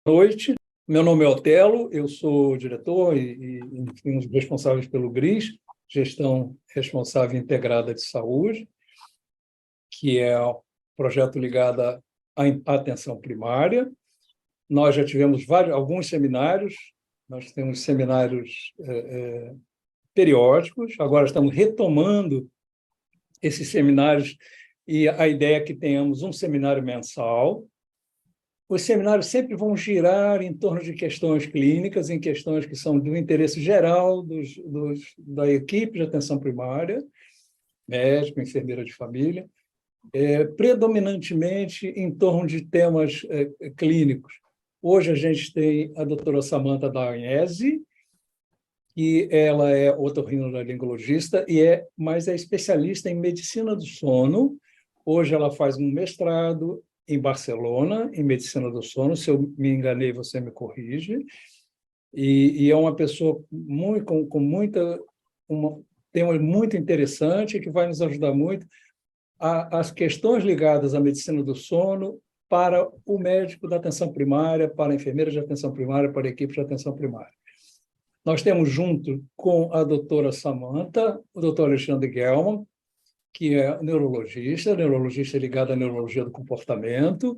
Noite, meu nome é Otelo, eu sou diretor enfim, um dos responsáveis pelo GRIS, Gestão Responsável Integrada de Saúde, que é um projeto ligado à atenção primária. Nós já tivemos alguns seminários, nós temos seminários periódicos, agora estamos retomando esses seminários e a ideia é que tenhamos um seminário mensal. Os seminários sempre vão girar em torno de questões clínicas, em questões que são do interesse geral da equipe de atenção primária, médico, enfermeira de família, predominantemente em torno de temas clínicos. Hoje a gente tem a doutora Samantha Dagnese, que ela é otorrinolaringologista, mas é especialista em medicina do sono. Hoje ela faz um mestrado em Barcelona, em medicina do sono. Se eu me enganei, você me corrige. E é uma pessoa com muita... um tema muito interessante que vai nos ajudar muito as questões ligadas à medicina do sono para o médico da atenção primária, para a enfermeira de atenção primária, para a equipe de atenção primária. Nós temos junto com a doutora Samantha, o doutor Alexandre Gelman, que é neurologista ligado à neurologia do comportamento,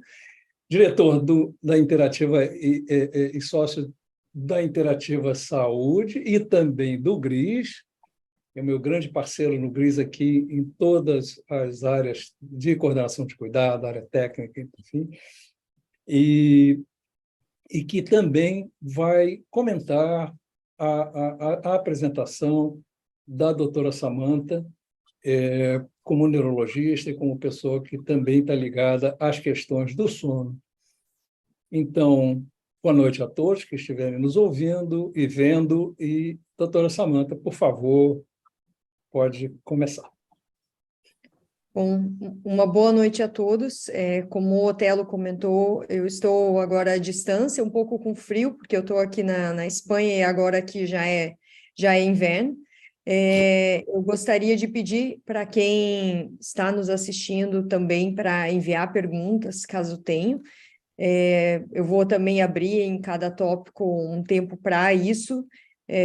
diretor da Interativa e sócio da Interativa Saúde e também do GRIS, é o meu grande parceiro no GRIS aqui em todas as áreas de coordenação de cuidado, área técnica, enfim, e que também vai comentar a apresentação da doutora Samantha, como neurologista e como pessoa que também está ligada às questões do sono. Então, boa noite a todos que estiverem nos ouvindo e vendo. E, doutora Samantha, por favor, pode começar. Bom, uma boa noite a todos. Como o Otelo comentou, eu estou agora à distância, um pouco com frio, porque eu estou aqui na Espanha e agora aqui já é inverno. Eu gostaria de pedir para quem está nos assistindo também para enviar perguntas, caso tenham. Eu vou também abrir em cada tópico um tempo para isso,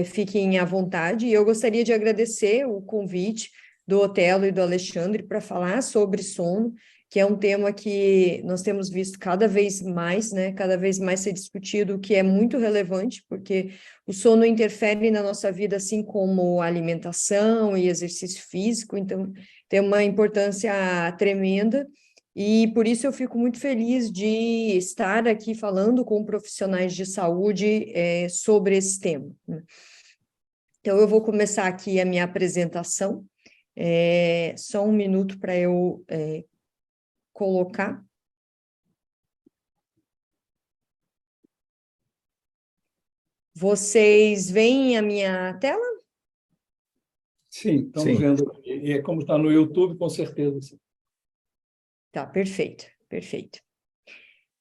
fiquem à vontade. E eu gostaria de agradecer o convite do Otelo e do Alexandre para falar sobre sono, que é um tema que nós temos visto cada vez mais ser discutido, que é muito relevante, porque o sono interfere na nossa vida, assim como alimentação e exercício físico, então tem uma importância tremenda, e por isso eu fico muito feliz de estar aqui falando com profissionais de saúde sobre esse tema. Então eu vou começar aqui a minha apresentação. Só um minuto para eu colocar. Vocês veem a minha tela? Sim, estamos vendo. E é como está no YouTube, com certeza. Sim. Tá, perfeito, perfeito.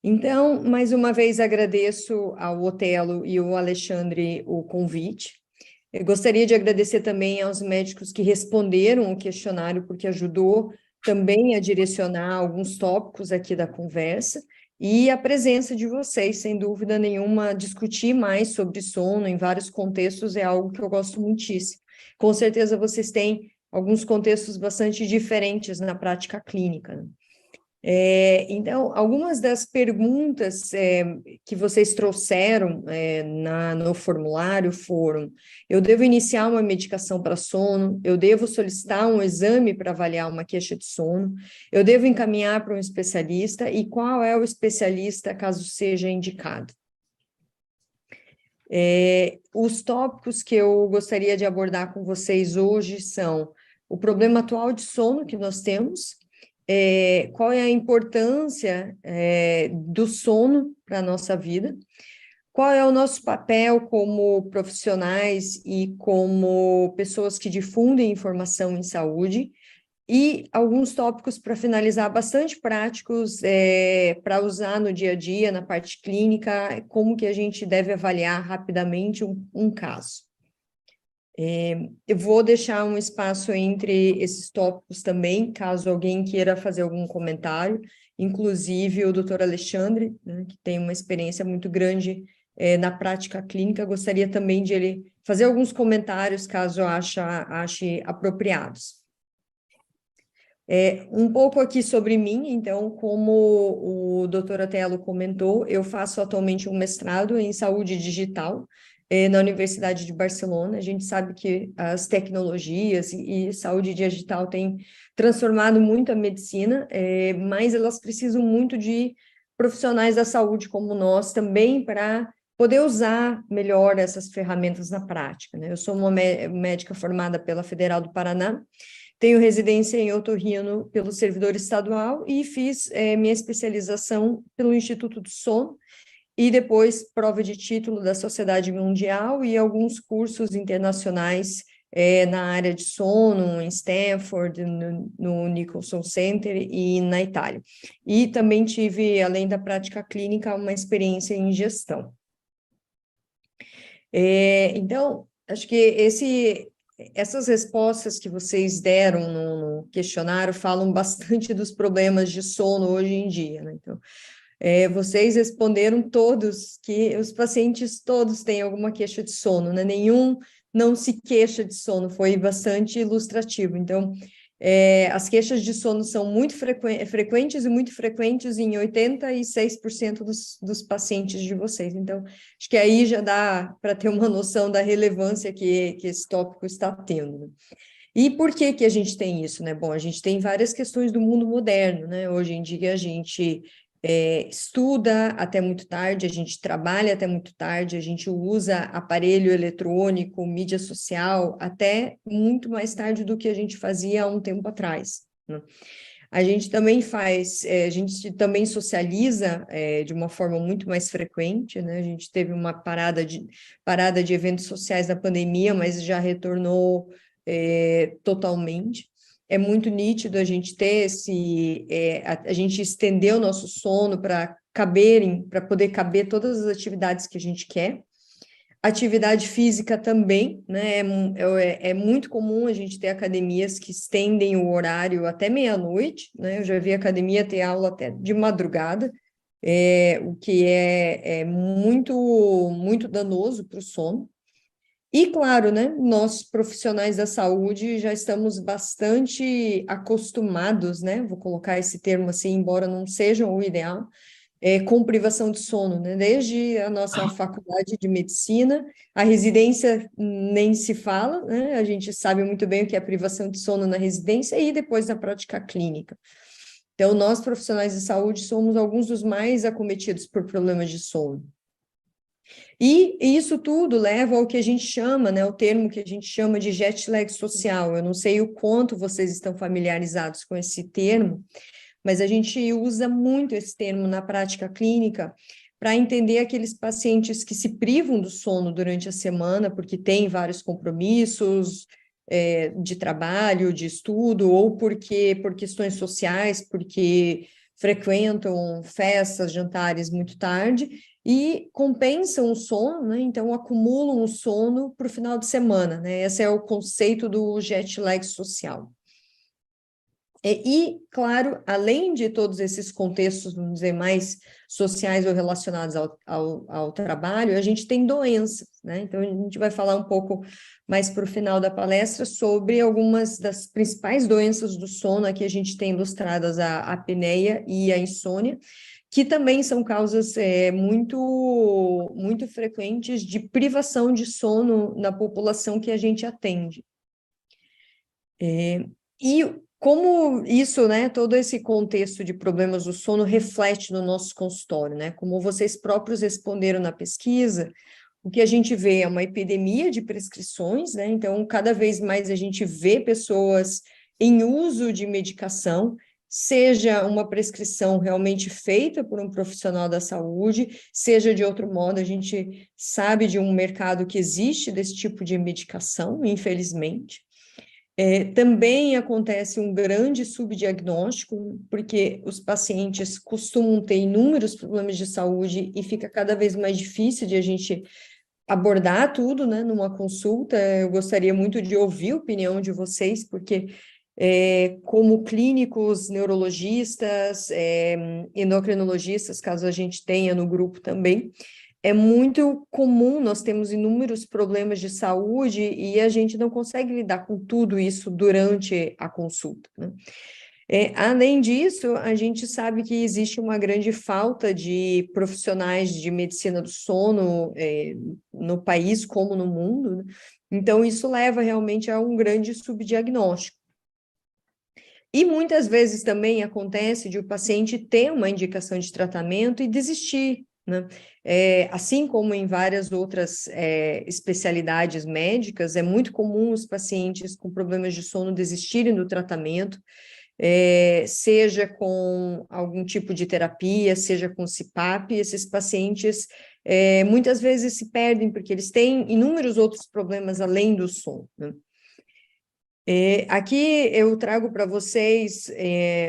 Então, mais uma vez agradeço ao Otelo e ao Alexandre o convite. Eu gostaria de agradecer também aos médicos que responderam o questionário, porque ajudou também a direcionar alguns tópicos aqui da conversa, e a presença de vocês, sem dúvida nenhuma, discutir mais sobre sono em vários contextos é algo que eu gosto muitíssimo. Com certeza vocês têm alguns contextos bastante diferentes na prática clínica, né? Então, algumas das perguntas que vocês trouxeram no formulário foram: eu devo iniciar uma medicação para sono? Eu devo solicitar um exame para avaliar uma queixa de sono? Eu devo encaminhar para um especialista? E qual é o especialista, caso seja indicado? Os tópicos que eu gostaria de abordar com vocês hoje são o problema atual de sono que nós temos, qual é a importância do sono para a nossa vida, qual é o nosso papel como profissionais e como pessoas que difundem informação em saúde, e alguns tópicos para finalizar bastante práticos para usar no dia a dia, na parte clínica, como que a gente deve avaliar rapidamente um caso. Eu vou deixar um espaço entre esses tópicos também, caso alguém queira fazer algum comentário, inclusive o doutor Alexandre, né, que tem uma experiência muito grande na prática clínica, gostaria também de ele fazer alguns comentários, caso ache apropriados. Um pouco aqui sobre mim, então, como o doutor Otello comentou, eu faço atualmente um mestrado em saúde digital na Universidade de Barcelona. A gente sabe que as tecnologias e saúde digital têm transformado muito a medicina, mas elas precisam muito de profissionais da saúde como nós também para poder usar melhor essas ferramentas na prática, né? Eu sou uma médica formada pela Federal do Paraná, tenho residência em otorrino pelo servidor estadual e fiz minha especialização pelo Instituto do Sono e depois prova de título da Sociedade Mundial e alguns cursos internacionais na área de sono, em Stanford, no Nicholson Center e na Itália. E também tive, além da prática clínica, uma experiência em gestão. Então, acho que essas respostas que vocês deram no questionário falam bastante dos problemas de sono hoje em dia, né? Então, vocês responderam todos que os pacientes todos têm alguma queixa de sono, né? Nenhum não se queixa de sono, foi bastante ilustrativo. Então, as queixas de sono são muito frequentes e muito frequentes em 86% dos pacientes de vocês. Então, acho que aí já dá para ter uma noção da relevância que esse tópico está tendo, né? E por que que a gente tem isso, né? Bom, a gente tem várias questões do mundo moderno, né? Hoje em dia a gente estuda até muito tarde, a gente trabalha até muito tarde, a gente usa aparelho eletrônico, mídia social, até muito mais tarde do que a gente fazia há um tempo atrás, né? A gente também a gente também socializa de uma forma muito mais frequente, né? A gente teve uma parada de eventos sociais na pandemia, mas já retornou totalmente. É muito nítido a gente ter a gente estender o nosso sono para poder caber todas as atividades que a gente quer. Atividade física também, né? É muito comum a gente ter academias que estendem o horário até meia-noite, né? Eu já vi academia ter aula até de madrugada, o que é muito, muito danoso para o sono. E, claro, né, nós profissionais da saúde já estamos bastante acostumados, né, vou colocar esse termo assim, embora não seja o ideal, com privação de sono, né, desde a nossa faculdade de medicina, a residência nem se fala, né, a gente sabe muito bem o que é privação de sono na residência e depois na prática clínica. Então, nós profissionais de saúde somos alguns dos mais acometidos por problemas de sono. E isso tudo leva ao que a gente chama, né, o termo que a gente chama de jet lag social. Eu não sei o quanto vocês estão familiarizados com esse termo, mas a gente usa muito esse termo na prática clínica para entender aqueles pacientes que se privam do sono durante a semana, porque têm vários compromissos de trabalho, de estudo, ou por questões sociais, porque frequentam festas, jantares muito tarde, e compensam o sono, né? Então acumulam o sono para o final de semana, né? Esse é o conceito do jet lag social. E, claro, além de todos esses contextos, vamos dizer, mais sociais ou relacionados ao trabalho, a gente tem doenças, né? Então, a gente vai falar um pouco mais para o final da palestra sobre algumas das principais doenças do sono, aqui a gente tem ilustradas a apneia e a insônia, que também são causas muito, muito frequentes de privação de sono na população que a gente atende. E como isso, né, todo esse contexto de problemas do sono reflete no nosso consultório, né? Como vocês próprios responderam na pesquisa, o que a gente vê é uma epidemia de prescrições, né? Então, cada vez mais a gente vê pessoas em uso de medicação, seja uma prescrição realmente feita por um profissional da saúde, seja de outro modo, a gente sabe de um mercado que existe desse tipo de medicação, infelizmente. Também acontece um grande subdiagnóstico, porque os pacientes costumam ter inúmeros problemas de saúde e fica cada vez mais difícil de a gente abordar tudo, né, numa consulta. Eu gostaria muito de ouvir a opinião de vocês, porque como clínicos, neurologistas, endocrinologistas, caso a gente tenha no grupo também, é muito comum, nós temos inúmeros problemas de saúde e a gente não consegue lidar com tudo isso durante a consulta, né? Além disso, a gente sabe que existe uma grande falta de profissionais de medicina do sono, no país como no mundo, né? Então, isso leva realmente a um grande subdiagnóstico. E muitas vezes também acontece de o paciente ter uma indicação de tratamento e desistir, né? Assim como em várias outras especialidades médicas, é muito comum os pacientes com problemas de sono desistirem do tratamento, seja com algum tipo de terapia, seja com CPAP. Esses pacientes muitas vezes se perdem porque eles têm inúmeros outros problemas além do sono, né? Aqui eu trago para vocês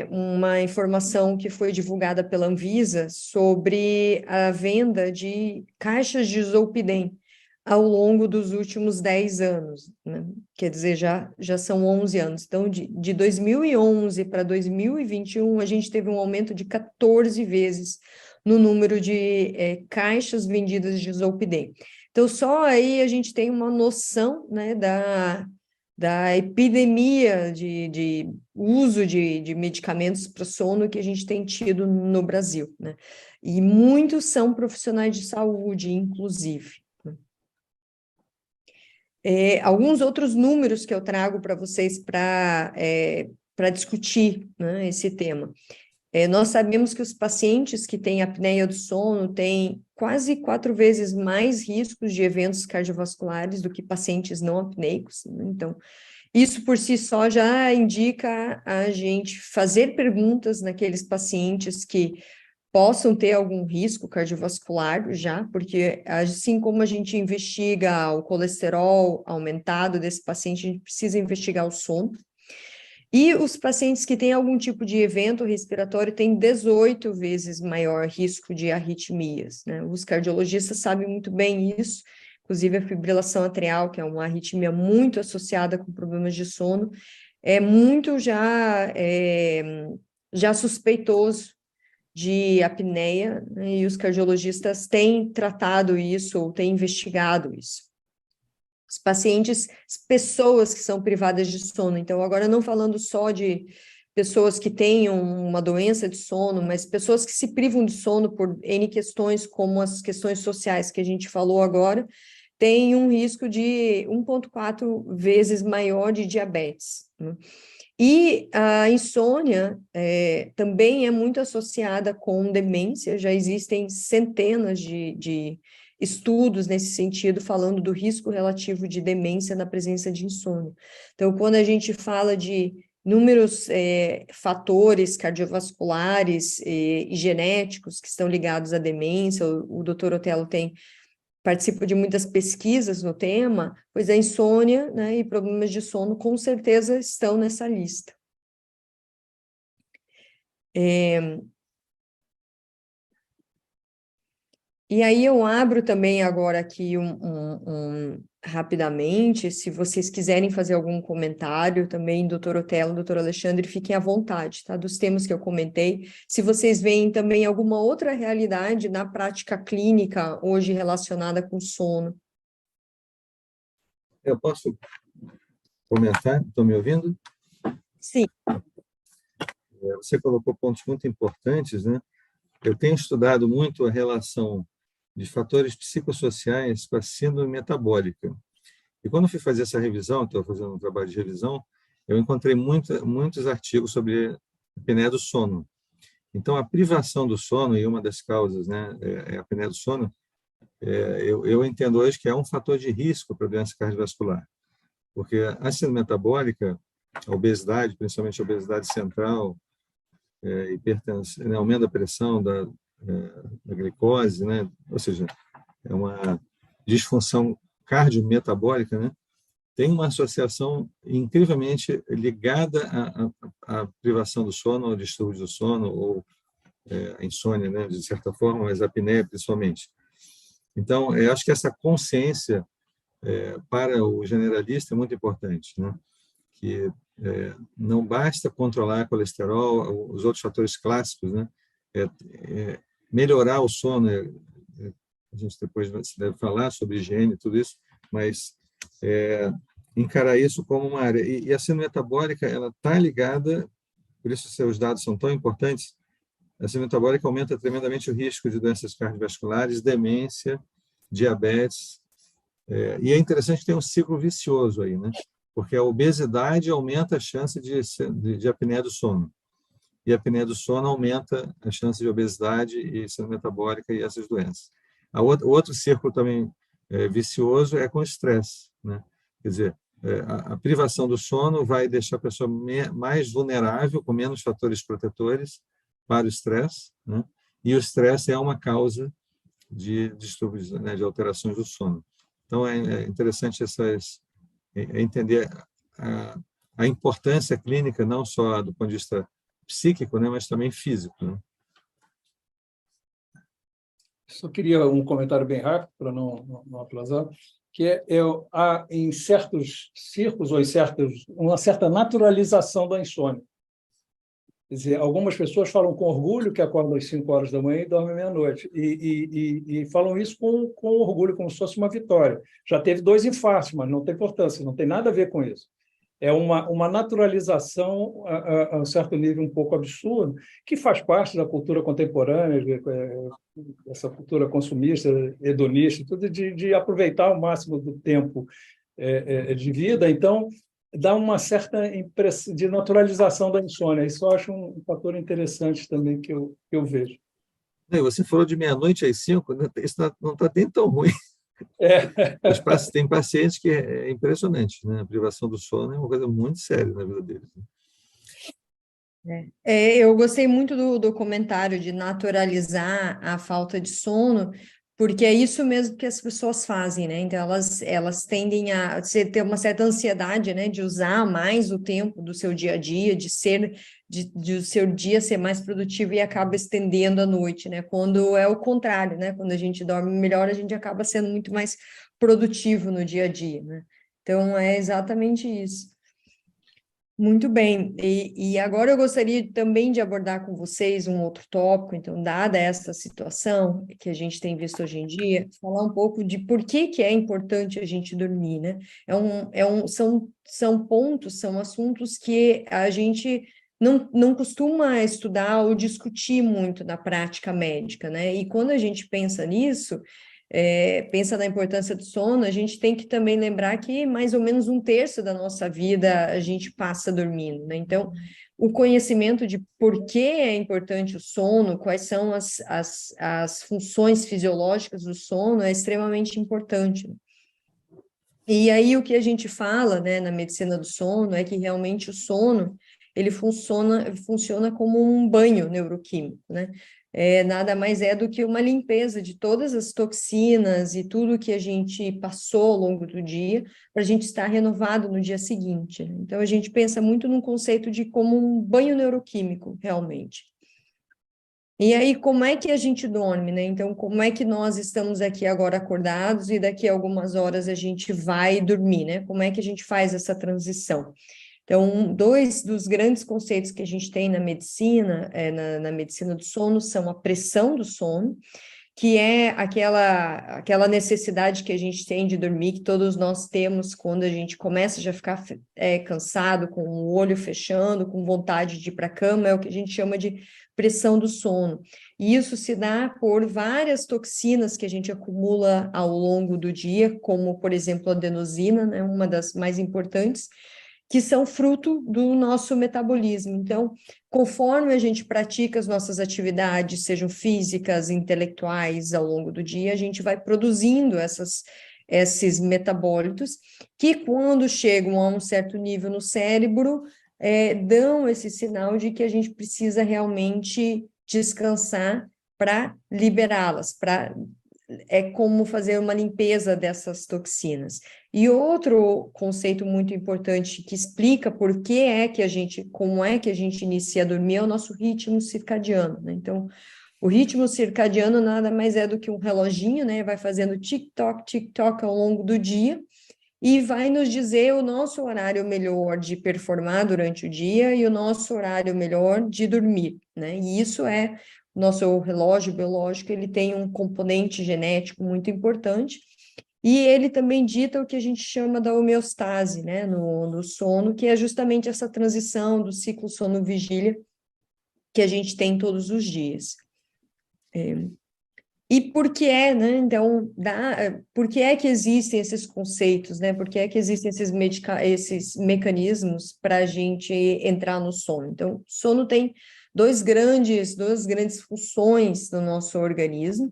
uma informação que foi divulgada pela Anvisa sobre a venda de caixas de Zolpidem ao longo dos últimos 10 anos, né? Quer dizer, já são 11 anos. Então, de 2011 para 2021, a gente teve um aumento de 14 vezes no número de caixas vendidas de Zolpidem. Então, só aí a gente tem uma noção, né, da epidemia de uso de medicamentos para sono que a gente tem tido no Brasil, né? E muitos são profissionais de saúde, inclusive, né? Alguns outros números que eu trago para vocês para discutir, né, esse tema. Nós sabemos que os pacientes que têm apneia do sono têm quase 4 vezes mais riscos de eventos cardiovasculares do que pacientes não apneicos, né? Então, isso por si só já indica a gente fazer perguntas naqueles pacientes que possam ter algum risco cardiovascular já, porque assim como a gente investiga o colesterol aumentado desse paciente, a gente precisa investigar o sono. E os pacientes que têm algum tipo de evento respiratório têm 18 vezes maior risco de arritmias, né? Os cardiologistas sabem muito bem isso, inclusive a fibrilação atrial, que é uma arritmia muito associada com problemas de sono, é muito já suspeitoso de apneia, né? E os cardiologistas têm tratado isso ou têm investigado isso. Os pacientes, as pessoas que são privadas de sono. Então, agora não falando só de pessoas que tenham uma doença de sono, mas pessoas que se privam de sono por N questões, como as questões sociais que a gente falou agora, têm um risco de 1,4 vezes maior de diabetes, né? E a insônia também é muito associada com demência, já existem centenas de estudos nesse sentido, falando do risco relativo de demência na presença de insônia. Então, quando a gente fala de inúmeros fatores cardiovasculares e genéticos que estão ligados à demência, o Dr. Otello participa de muitas pesquisas no tema, pois a insônia, né, e problemas de sono com certeza estão nessa lista. E aí eu abro também agora aqui rapidamente, se vocês quiserem fazer algum comentário também, doutor Otello, doutor Alexandre, fiquem à vontade, tá? Dos temas que eu comentei. Se vocês veem também alguma outra realidade na prática clínica hoje relacionada com sono. Eu posso comentar? Estão me ouvindo? Sim. Você colocou pontos muito importantes, né? Eu tenho estudado muito a relação de fatores psicossociais com a síndrome metabólica. E quando eu fui fazer essa revisão, estou fazendo um trabalho de revisão, eu encontrei muitos artigos sobre apneia do sono. Então, a privação do sono, e uma das causas, né, é a apneia do sono, eu entendo hoje que é um fator de risco para a doença cardiovascular. Porque a síndrome metabólica, a obesidade, principalmente a obesidade central, hipertensão, né, aumento da pressão, da glicose, né? Ou seja, é uma disfunção cardiometabólica, né? Tem uma associação incrivelmente ligada à privação do sono, ao distúrbio do sono, ou a insônia, né? De certa forma, mas a apneia principalmente. Então, eu acho que essa consciência para o generalista é muito importante, né? Que não basta controlar colesterol, os outros fatores clássicos, né? Melhorar o sono, a gente depois deve falar sobre higiene e tudo isso, mas encarar isso como uma área. E a síndrome metabólica, ela está ligada, por isso seus dados são tão importantes, a síndrome metabólica aumenta tremendamente o risco de doenças cardiovasculares, demência, diabetes, e é interessante que tem um ciclo vicioso aí, né? Porque a obesidade aumenta a chance de apneia do sono. E a apneia do sono aumenta a chance de obesidade e síndrome metabólica e essas doenças. O outro círculo também vicioso é com o estresse, né? Quer dizer, a privação do sono vai deixar a pessoa mais vulnerável, com menos fatores protetores para o estresse, né? E o estresse é uma causa de distúrbios, né, de alterações do sono. Então, é interessante entender a importância clínica, não só do ponto de vista psíquico, né, mas também físico, né? Só queria um comentário bem rápido, para não atrasar, que há em certos círculos, ou uma certa naturalização da insônia. Quer dizer, algumas pessoas falam com orgulho que acordam às 5 horas da manhã e dormem meia-noite, e falam isso com orgulho, como se fosse uma vitória. Já teve 2 infartos, mas não tem importância, não tem nada a ver com isso. É uma naturalização a um certo nível um pouco absurdo, que faz parte da cultura contemporânea, essa cultura consumista, hedonista, tudo de aproveitar o máximo do tempo de vida. Então, dá uma certa impressão de naturalização da insônia. Isso eu acho um fator interessante também que eu vejo. Você falou de meia-noite às 5, isso não está nem tão ruim. Tem pacientes que é impressionante, né? A privação do sono é uma coisa muito séria na vida deles. Eu gostei muito do comentário de naturalizar a falta de sono, porque é isso mesmo que as pessoas fazem, né? Então, elas tendem a ter uma certa ansiedade, né? De usar mais o tempo do seu dia a dia, de o seu dia ser mais produtivo e acaba estendendo a noite, né? Quando é o contrário, né? Quando a gente dorme melhor, a gente acaba sendo muito mais produtivo no dia a dia, né? Então, é exatamente isso. Muito bem, e agora eu gostaria também de abordar com vocês um outro tópico. Então, dada essa situação que a gente tem visto hoje em dia, falar um pouco de por que é importante a gente dormir, né? São pontos, são assuntos que a gente não costuma estudar ou discutir muito na prática médica, né? E quando a gente pensa nisso, pensa na importância do sono, a gente tem que também lembrar que mais ou menos 1/3 da nossa vida a gente passa dormindo, né? Então, o conhecimento de por que é importante o sono, quais são as funções fisiológicas do sono é extremamente importante. E aí o que a gente fala, né, na medicina do sono é que realmente o sono, ele funciona como um banho neuroquímico, né? Nada mais é do que uma limpeza de todas as toxinas e tudo que a gente passou ao longo do dia, para a gente estar renovado no dia seguinte, né? Então, a gente pensa muito num conceito de como um banho neuroquímico, realmente. E aí, como é que a gente dorme, né? Então, como é que nós estamos aqui agora acordados e daqui a algumas horas a gente vai dormir, né? Como é que a gente faz essa transição? Então, 2 dos grandes conceitos que a gente tem na medicina, na medicina do sono, são a pressão do sono, que é aquela necessidade que a gente tem de dormir, que todos nós temos quando a gente começa já a ficar cansado, com o olho fechando, com vontade de ir para a cama, é o que a gente chama de pressão do sono. E isso se dá por várias toxinas que a gente acumula ao longo do dia, como, por exemplo, a adenosina, né, uma das mais importantes, que são fruto do nosso metabolismo. Então, conforme a gente pratica as nossas atividades, sejam físicas, intelectuais, ao longo do dia, a gente vai produzindo esses metabólitos, que quando chegam a um certo nível no cérebro, dão esse sinal de que a gente precisa realmente descansar para liberá-las, como fazer uma limpeza dessas toxinas. E outro conceito muito importante que explica como é que a gente inicia a dormir é o nosso ritmo circadiano, né? Então, o ritmo circadiano nada mais é do que um reloginho, né? Vai fazendo tic-toc, tic-toc ao longo do dia, e vai nos dizer o nosso horário melhor de performar durante o dia e o nosso horário melhor de dormir, né? E isso é, o nosso relógio biológico, ele tem um componente genético muito importante, e ele também dita o que a gente chama da homeostase, né, no sono, que é justamente essa transição do ciclo sono-vigília que a gente tem todos os dias. E por que é, né? Então, por que é que existem esses conceitos, né? Por que é que existem esses mecanismos para a gente entrar no sono? Então, sono tem duas grandes funções no nosso organismo.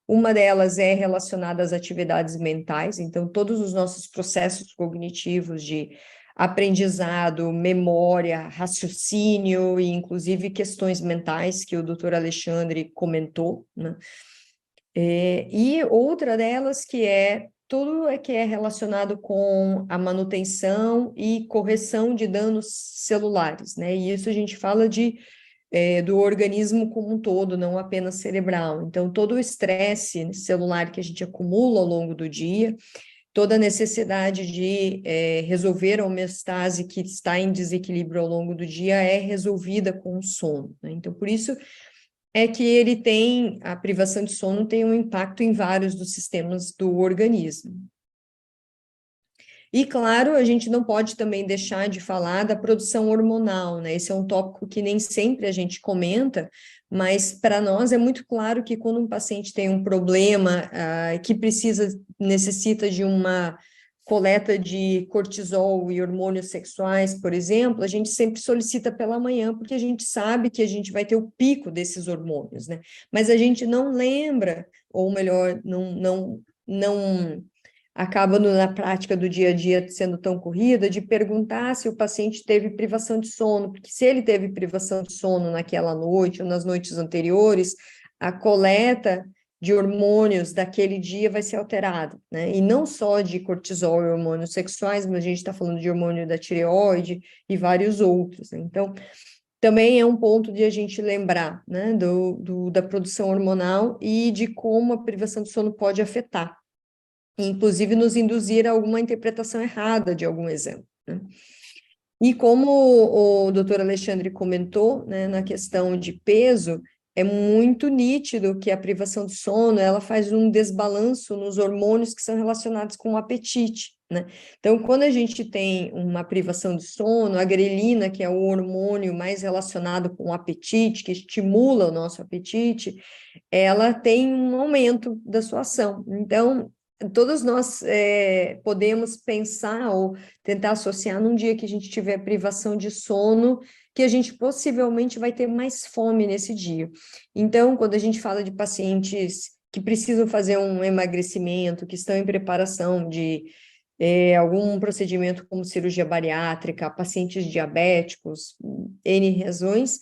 Uma delas é relacionada às atividades mentais, então todos os nossos processos cognitivos de aprendizado, memória, raciocínio e inclusive questões mentais que o doutor Alexandre comentou, né? E outra delas que é tudo que é relacionado com a manutenção e correção de danos celulares, né? E isso a gente fala do organismo como um todo, não apenas cerebral. Então, todo o estresse celular que a gente acumula ao longo do dia, toda a necessidade de resolver a homeostase que está em desequilíbrio ao longo do dia é resolvida com o sono, né? Então, por isso é que a privação de sono tem um impacto em vários dos sistemas do organismo. E, claro, a gente não pode também deixar de falar da produção hormonal, né? Esse é um tópico que nem sempre a gente comenta, mas para nós é muito claro que quando um paciente tem um problema que necessita de uma coleta de cortisol e hormônios sexuais, por exemplo, a gente sempre solicita pela manhã, porque a gente sabe que a gente vai ter o pico desses hormônios, né? Mas a gente não lembra, ou melhor, não acaba na prática do dia a dia sendo tão corrida, de perguntar se o paciente teve privação de sono, porque se ele teve privação de sono naquela noite ou nas noites anteriores, a coleta de hormônios daquele dia vai ser alterada, né? E não só de cortisol e hormônios sexuais, mas a gente está falando de hormônio da tireoide e vários outros, né? Então, também é um ponto de a gente lembrar, né, da produção hormonal e de como a privação de sono pode afetar, inclusive nos induzir a alguma interpretação errada de algum exemplo, né? E como o doutor Alexandre comentou, né, na questão de peso, é muito nítido que a privação de sono, ela faz um desbalanço nos hormônios que são relacionados com o apetite, né? Então, quando a gente tem uma privação de sono, a grelina, que é o hormônio mais relacionado com o apetite, que estimula o nosso apetite, ela tem um aumento da sua ação. Então, todos nós podemos pensar ou tentar associar num dia que a gente tiver privação de sono, que a gente possivelmente vai ter mais fome nesse dia. Então, quando a gente fala de pacientes que precisam fazer um emagrecimento, que estão em preparação de algum procedimento como cirurgia bariátrica, pacientes diabéticos, N razões,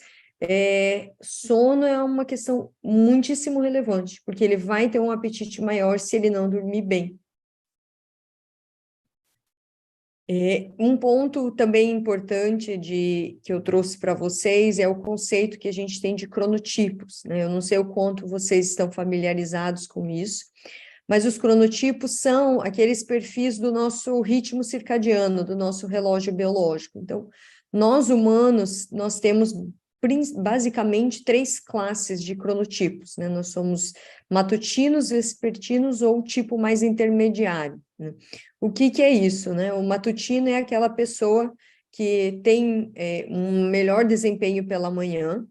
sono é uma questão muitíssimo relevante, porque ele vai ter um apetite maior se ele não dormir bem. Um ponto também importante que eu trouxe para vocês é o conceito que a gente tem de cronotipos, né? Eu não sei o quanto vocês estão familiarizados com isso, mas os cronotipos são aqueles perfis do nosso ritmo circadiano, do nosso relógio biológico. Então, nós humanos, nós temos basicamente 3 classes de cronotipos, né? Nós somos matutinos, vespertinos ou tipo mais intermediário, né? O que é isso, né? O matutino é aquela pessoa que tem um melhor desempenho pela manhã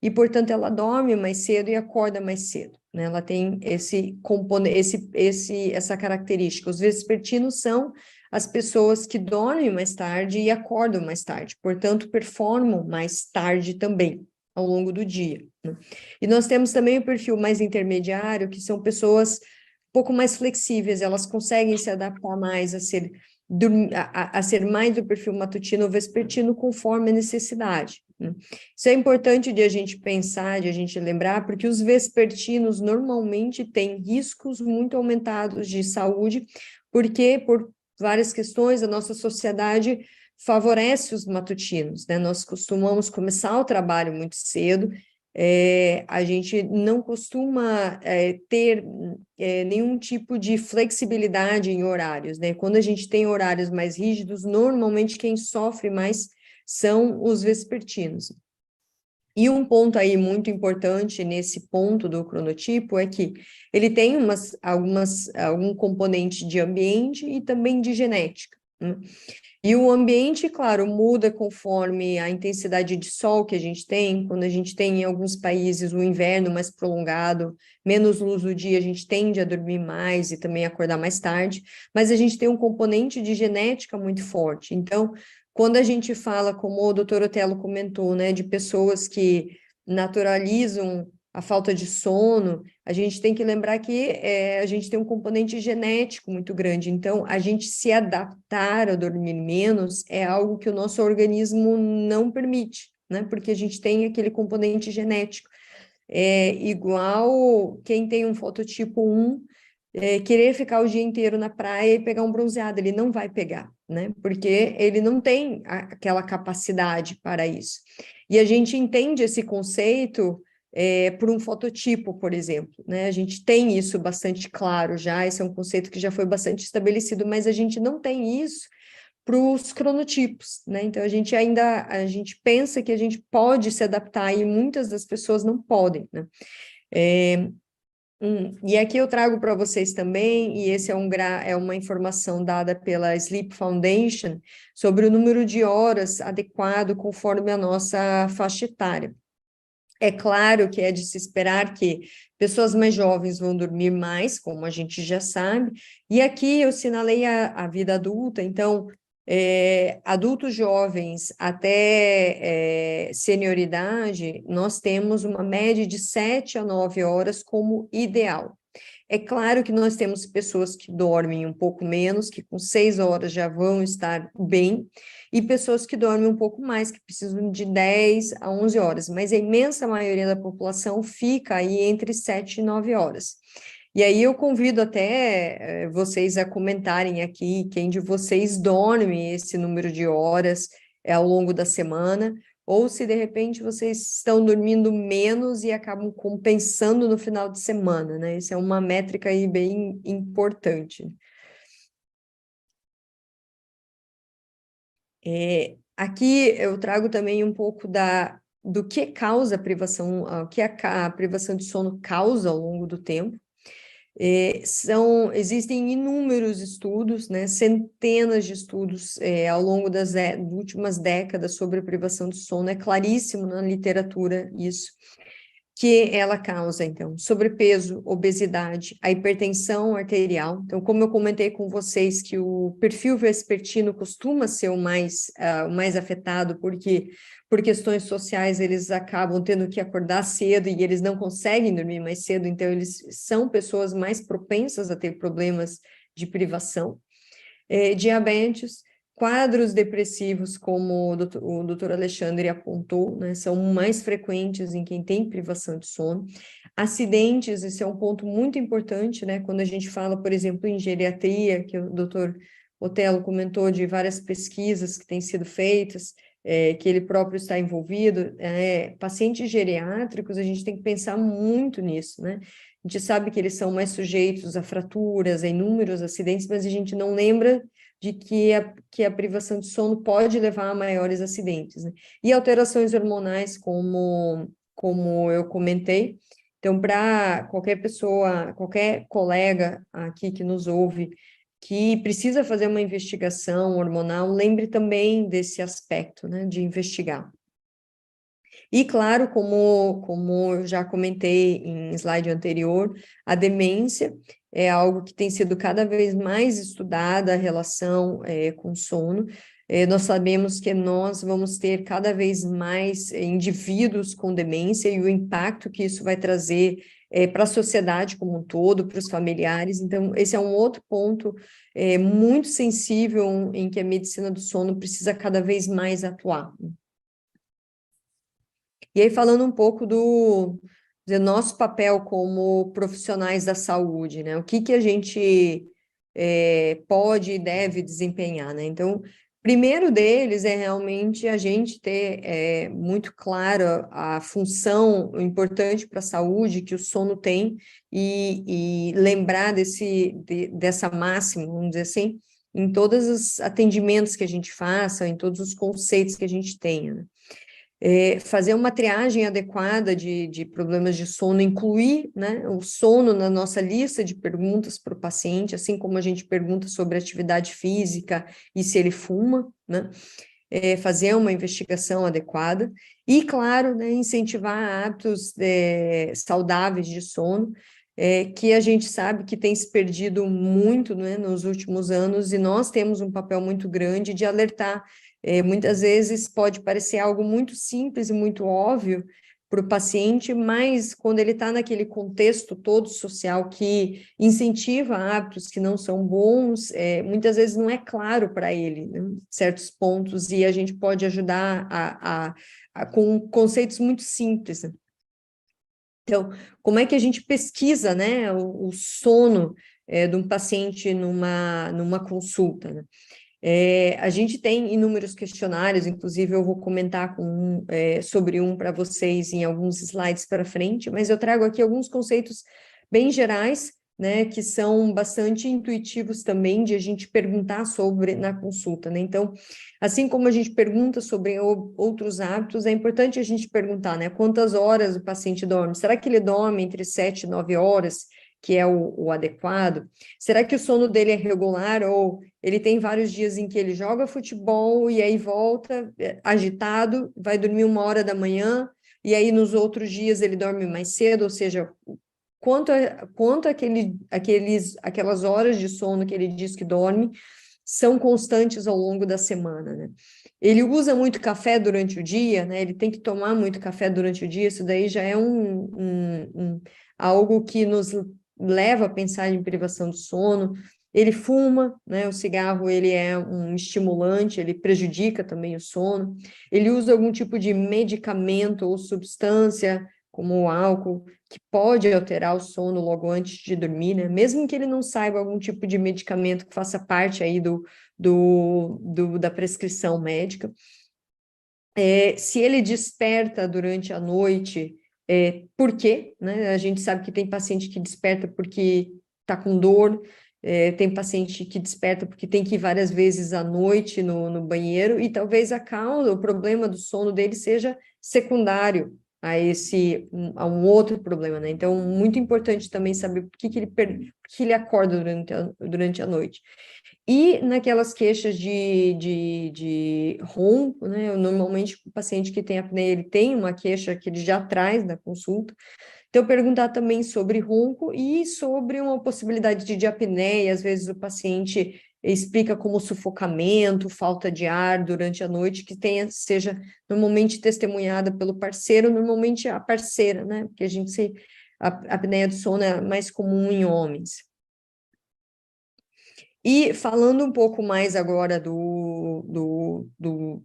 e, portanto, ela dorme mais cedo e acorda mais cedo, né? Ela tem essa característica. Os vespertinos são as pessoas que dormem mais tarde e acordam mais tarde, portanto, performam mais tarde também, ao longo do dia, né? E nós temos também o perfil mais intermediário, que são pessoas um pouco mais flexíveis, elas conseguem se adaptar mais a ser mais do perfil matutino ou vespertino conforme a necessidade, né? Isso é importante de a gente pensar, de a gente lembrar, porque os vespertinos normalmente têm riscos muito aumentados de saúde, porque por várias questões, a nossa sociedade favorece os matutinos, né? Nós costumamos começar o trabalho muito cedo, a gente não costuma ter nenhum tipo de flexibilidade em horários, né? Quando a gente tem horários mais rígidos, normalmente quem sofre mais são os vespertinos. E um ponto aí muito importante nesse ponto do cronotipo é que ele tem algum componente de ambiente e também de genética, né? E o ambiente, claro, muda conforme a intensidade de sol que a gente tem. Quando a gente tem em alguns países o inverno mais prolongado, menos luz do dia, a gente tende a dormir mais e também acordar mais tarde, mas a gente tem um componente de genética muito forte. Então, quando a gente fala, como o doutor Otello comentou, né, de pessoas que naturalizam a falta de sono, a gente tem que lembrar que a gente tem um componente genético muito grande, então a gente se adaptar a dormir menos é algo que o nosso organismo não permite, né? Porque a gente tem aquele componente genético. É igual quem tem um fototipo 1, querer ficar o dia inteiro na praia e pegar um bronzeado, ele não vai pegar, né? Porque ele não tem aquela capacidade para isso. E a gente entende esse conceito por um fototipo, por exemplo, né? A gente tem isso bastante claro já, esse é um conceito que já foi bastante estabelecido, mas a gente não tem isso para os cronotipos, né? Então a gente pensa que a gente pode se adaptar e muitas das pessoas não podem, né? E aqui eu trago para vocês também, e esse é uma informação dada pela Sleep Foundation, sobre o número de horas adequado conforme a nossa faixa etária. É claro que é de se esperar que pessoas mais jovens vão dormir mais, como a gente já sabe, e aqui eu sinalei a vida adulta, então, adultos jovens até senioridade, nós temos uma média de 7 a 9 horas como ideal. É claro que nós temos pessoas que dormem um pouco menos, que com 6 horas já vão estar bem, e pessoas que dormem um pouco mais, que precisam de 10 a 11 horas, mas a imensa maioria da população fica aí entre 7 e 9 horas. E aí eu convido até vocês a comentarem aqui quem de vocês dorme esse número de horas ao longo da semana, ou se de repente vocês estão dormindo menos e acabam compensando no final de semana, né? Isso é uma métrica aí bem importante. Aqui eu trago também um pouco do que causa a privação, o que a privação de sono causa ao longo do tempo. Existem inúmeros estudos, né, centenas de estudos ao longo das últimas décadas sobre a privação de sono, é claríssimo na literatura isso, que ela causa, então, sobrepeso, obesidade, a hipertensão arterial. Então, como eu comentei com vocês que o perfil vespertino costuma ser o mais afetado, porque por questões sociais eles acabam tendo que acordar cedo e eles não conseguem dormir mais cedo, então eles são pessoas mais propensas a ter problemas de privação. Diabetes, quadros depressivos, como o doutor Alexandre apontou, né, são mais frequentes em quem tem privação de sono. Acidentes, esse é um ponto muito importante, né, quando a gente fala, por exemplo, em geriatria, que o doutor Otello comentou de várias pesquisas que têm sido feitas, que ele próprio está envolvido, pacientes geriátricos, a gente tem que pensar muito nisso, né? A gente sabe que eles são mais sujeitos a fraturas, a inúmeros acidentes, mas a gente não lembra de que a privação de sono pode levar a maiores acidentes, né? E alterações hormonais, como eu comentei. Então, para qualquer pessoa, qualquer colega aqui que nos ouve, que precisa fazer uma investigação hormonal, lembre também desse aspecto, né, de investigar. E, claro, como eu já comentei em slide anterior, a demência é algo que tem sido cada vez mais estudada, a relação com sono. Nós sabemos que nós vamos ter cada vez mais indivíduos com demência e o impacto que isso vai trazer para a sociedade como um todo, para os familiares. Então, esse é um outro ponto muito sensível em que a medicina do sono precisa cada vez mais atuar. E aí, falando um pouco do nosso papel como profissionais da saúde, né? O que a gente pode e deve desempenhar, né? Então, Primeiro deles é realmente a gente ter muito claro a função importante para a saúde que o sono tem e lembrar dessa máxima, vamos dizer assim, em todos os atendimentos que a gente faça, em todos os conceitos que a gente tenha, né? Fazer uma triagem adequada de problemas de sono, incluir, né, o sono na nossa lista de perguntas para o paciente, assim como a gente pergunta sobre atividade física e se ele fuma, né, fazer uma investigação adequada e, claro, né, incentivar hábitos saudáveis de sono, que a gente sabe que tem se perdido muito, né, nos últimos anos, e nós temos um papel muito grande de alertar. Muitas vezes pode parecer algo muito simples e muito óbvio para o paciente, mas quando ele está naquele contexto todo social que incentiva hábitos que não são bons, muitas vezes não é claro para ele, né, certos pontos, e a gente pode ajudar com conceitos muito simples, né? Então, como é que a gente pesquisa, né, o sono de um paciente numa consulta, né? A gente tem inúmeros questionários, inclusive eu vou comentar sobre um para vocês em alguns slides para frente, mas eu trago aqui alguns conceitos bem gerais, né, que são bastante intuitivos também de a gente perguntar sobre na consulta, né? Então, assim como a gente pergunta sobre outros hábitos, é importante a gente perguntar, né, quantas horas o paciente dorme? Será que ele dorme entre 7 e 9 horas, que é o adequado? Será que o sono dele é regular ou ele tem vários dias em que ele joga futebol e aí volta agitado, vai dormir 1 hora da manhã, e aí nos outros dias ele dorme mais cedo, ou seja, quanto aquelas horas de sono que ele diz que dorme são constantes ao longo da semana, né? Ele usa muito café durante o dia, né? Ele tem que tomar muito café durante o dia, isso daí já é algo que nos leva a pensar em privação do sono. Ele fuma, né? O cigarro, ele é um estimulante, ele prejudica também o sono. Ele usa algum tipo de medicamento ou substância, como o álcool, que pode alterar o sono logo antes de dormir, né? Mesmo que ele não saiba algum tipo de medicamento que faça parte aí da prescrição médica. Se ele desperta durante a noite, por quê? Né? A gente sabe que tem paciente que desperta porque está com dor, tem paciente que desperta porque tem que ir várias vezes à noite no banheiro, e talvez o problema do sono dele seja secundário a um outro problema, né? Então, muito importante também saber por que ele acorda durante a noite. E naquelas queixas de ronco, né? Normalmente o paciente que tem apneia, ele tem uma queixa que ele já traz na consulta. Então, perguntar também sobre ronco e sobre uma possibilidade de apneia. Às vezes o paciente explica como sufocamento, falta de ar durante a noite, que seja normalmente testemunhada pelo parceiro, normalmente a parceira, né? Porque a apneia do sono é mais comum em homens. E falando um pouco mais agora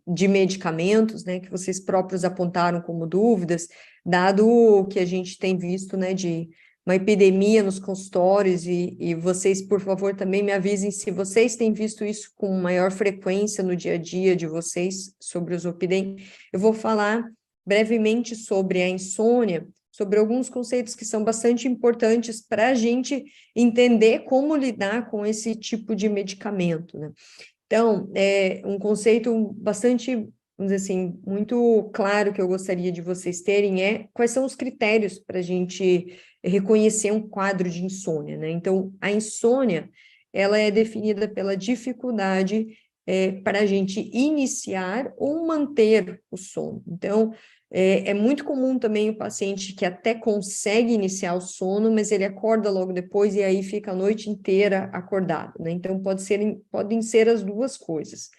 de medicamentos, né, que vocês próprios apontaram como dúvidas, dado o que a gente tem visto, né, de uma epidemia nos consultórios, e vocês, por favor, também me avisem se vocês têm visto isso com maior frequência no dia a dia de vocês, sobre os Zolpidem. Eu vou falar brevemente sobre a insônia, sobre alguns conceitos que são bastante importantes para a gente entender como lidar com esse tipo de medicamento, né? Então, um conceito bastante, vamos dizer assim, muito claro que eu gostaria de vocês terem quais são os critérios para a gente reconhecer um quadro de insônia, né? Então, a insônia, ela é definida pela dificuldade para a gente iniciar ou manter o sono. Então, é muito comum também o paciente que até consegue iniciar o sono, mas ele acorda logo depois e aí fica a noite inteira acordado, né? Então, podem ser as duas coisas.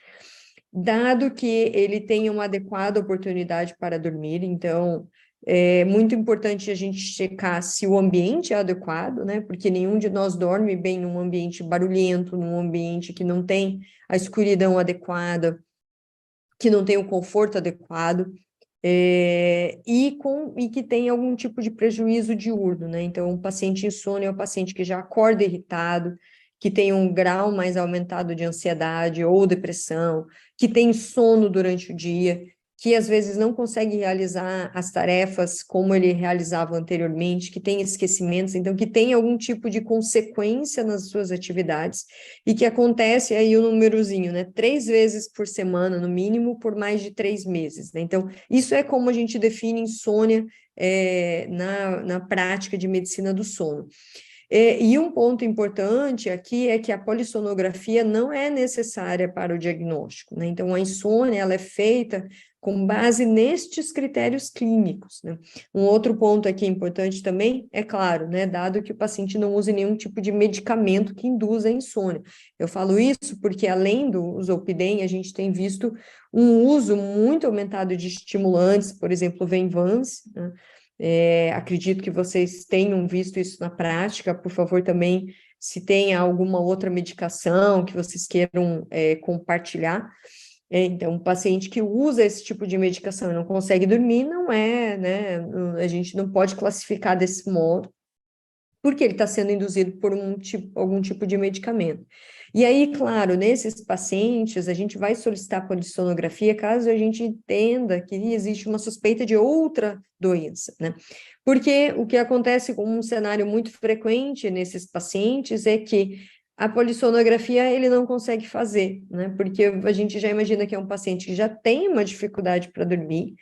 Dado que ele tenha uma adequada oportunidade para dormir, então, é muito importante a gente checar se o ambiente é adequado, né? Porque nenhum de nós dorme bem num ambiente barulhento, num ambiente que não tem a escuridão adequada, que não tem o conforto adequado. E que tem algum tipo de prejuízo diurno, né? Então, o paciente insônia é o paciente que já acorda irritado, que tem um grau mais aumentado de ansiedade ou depressão, que tem sono durante o dia, que às vezes não consegue realizar as tarefas como ele realizava anteriormente, que tem esquecimentos, então que tem algum tipo de consequência nas suas atividades, e que acontece aí o númerozinho, né? 3 vezes por semana, no mínimo, por mais de 3 meses, né? Então, isso é como a gente define insônia na prática de medicina do sono. E um ponto importante aqui é que a polissonografia não é necessária para o diagnóstico, né? Então, a insônia, ela é feita com base nestes critérios clínicos, né? Um outro ponto aqui importante também, é claro, né? Dado que o paciente não use nenhum tipo de medicamento que induza a insônia. Eu falo isso porque, além do Zolpidem, a gente tem visto um uso muito aumentado de estimulantes, por exemplo, o Venvance, né? Acredito que vocês tenham visto isso na prática. Por favor, também, se tem alguma outra medicação que vocês queiram compartilhar. Então, um paciente que usa esse tipo de medicação e não consegue dormir, não é, né? A gente não pode classificar desse modo, porque ele está sendo induzido por algum tipo de medicamento. E aí, claro, nesses pacientes, a gente vai solicitar polissonografia caso a gente entenda que existe uma suspeita de outra doença, né? Porque o que acontece com um cenário muito frequente nesses pacientes é que a polissonografia ele não consegue fazer, né? Porque a gente já imagina que é um paciente que já tem uma dificuldade para dormir,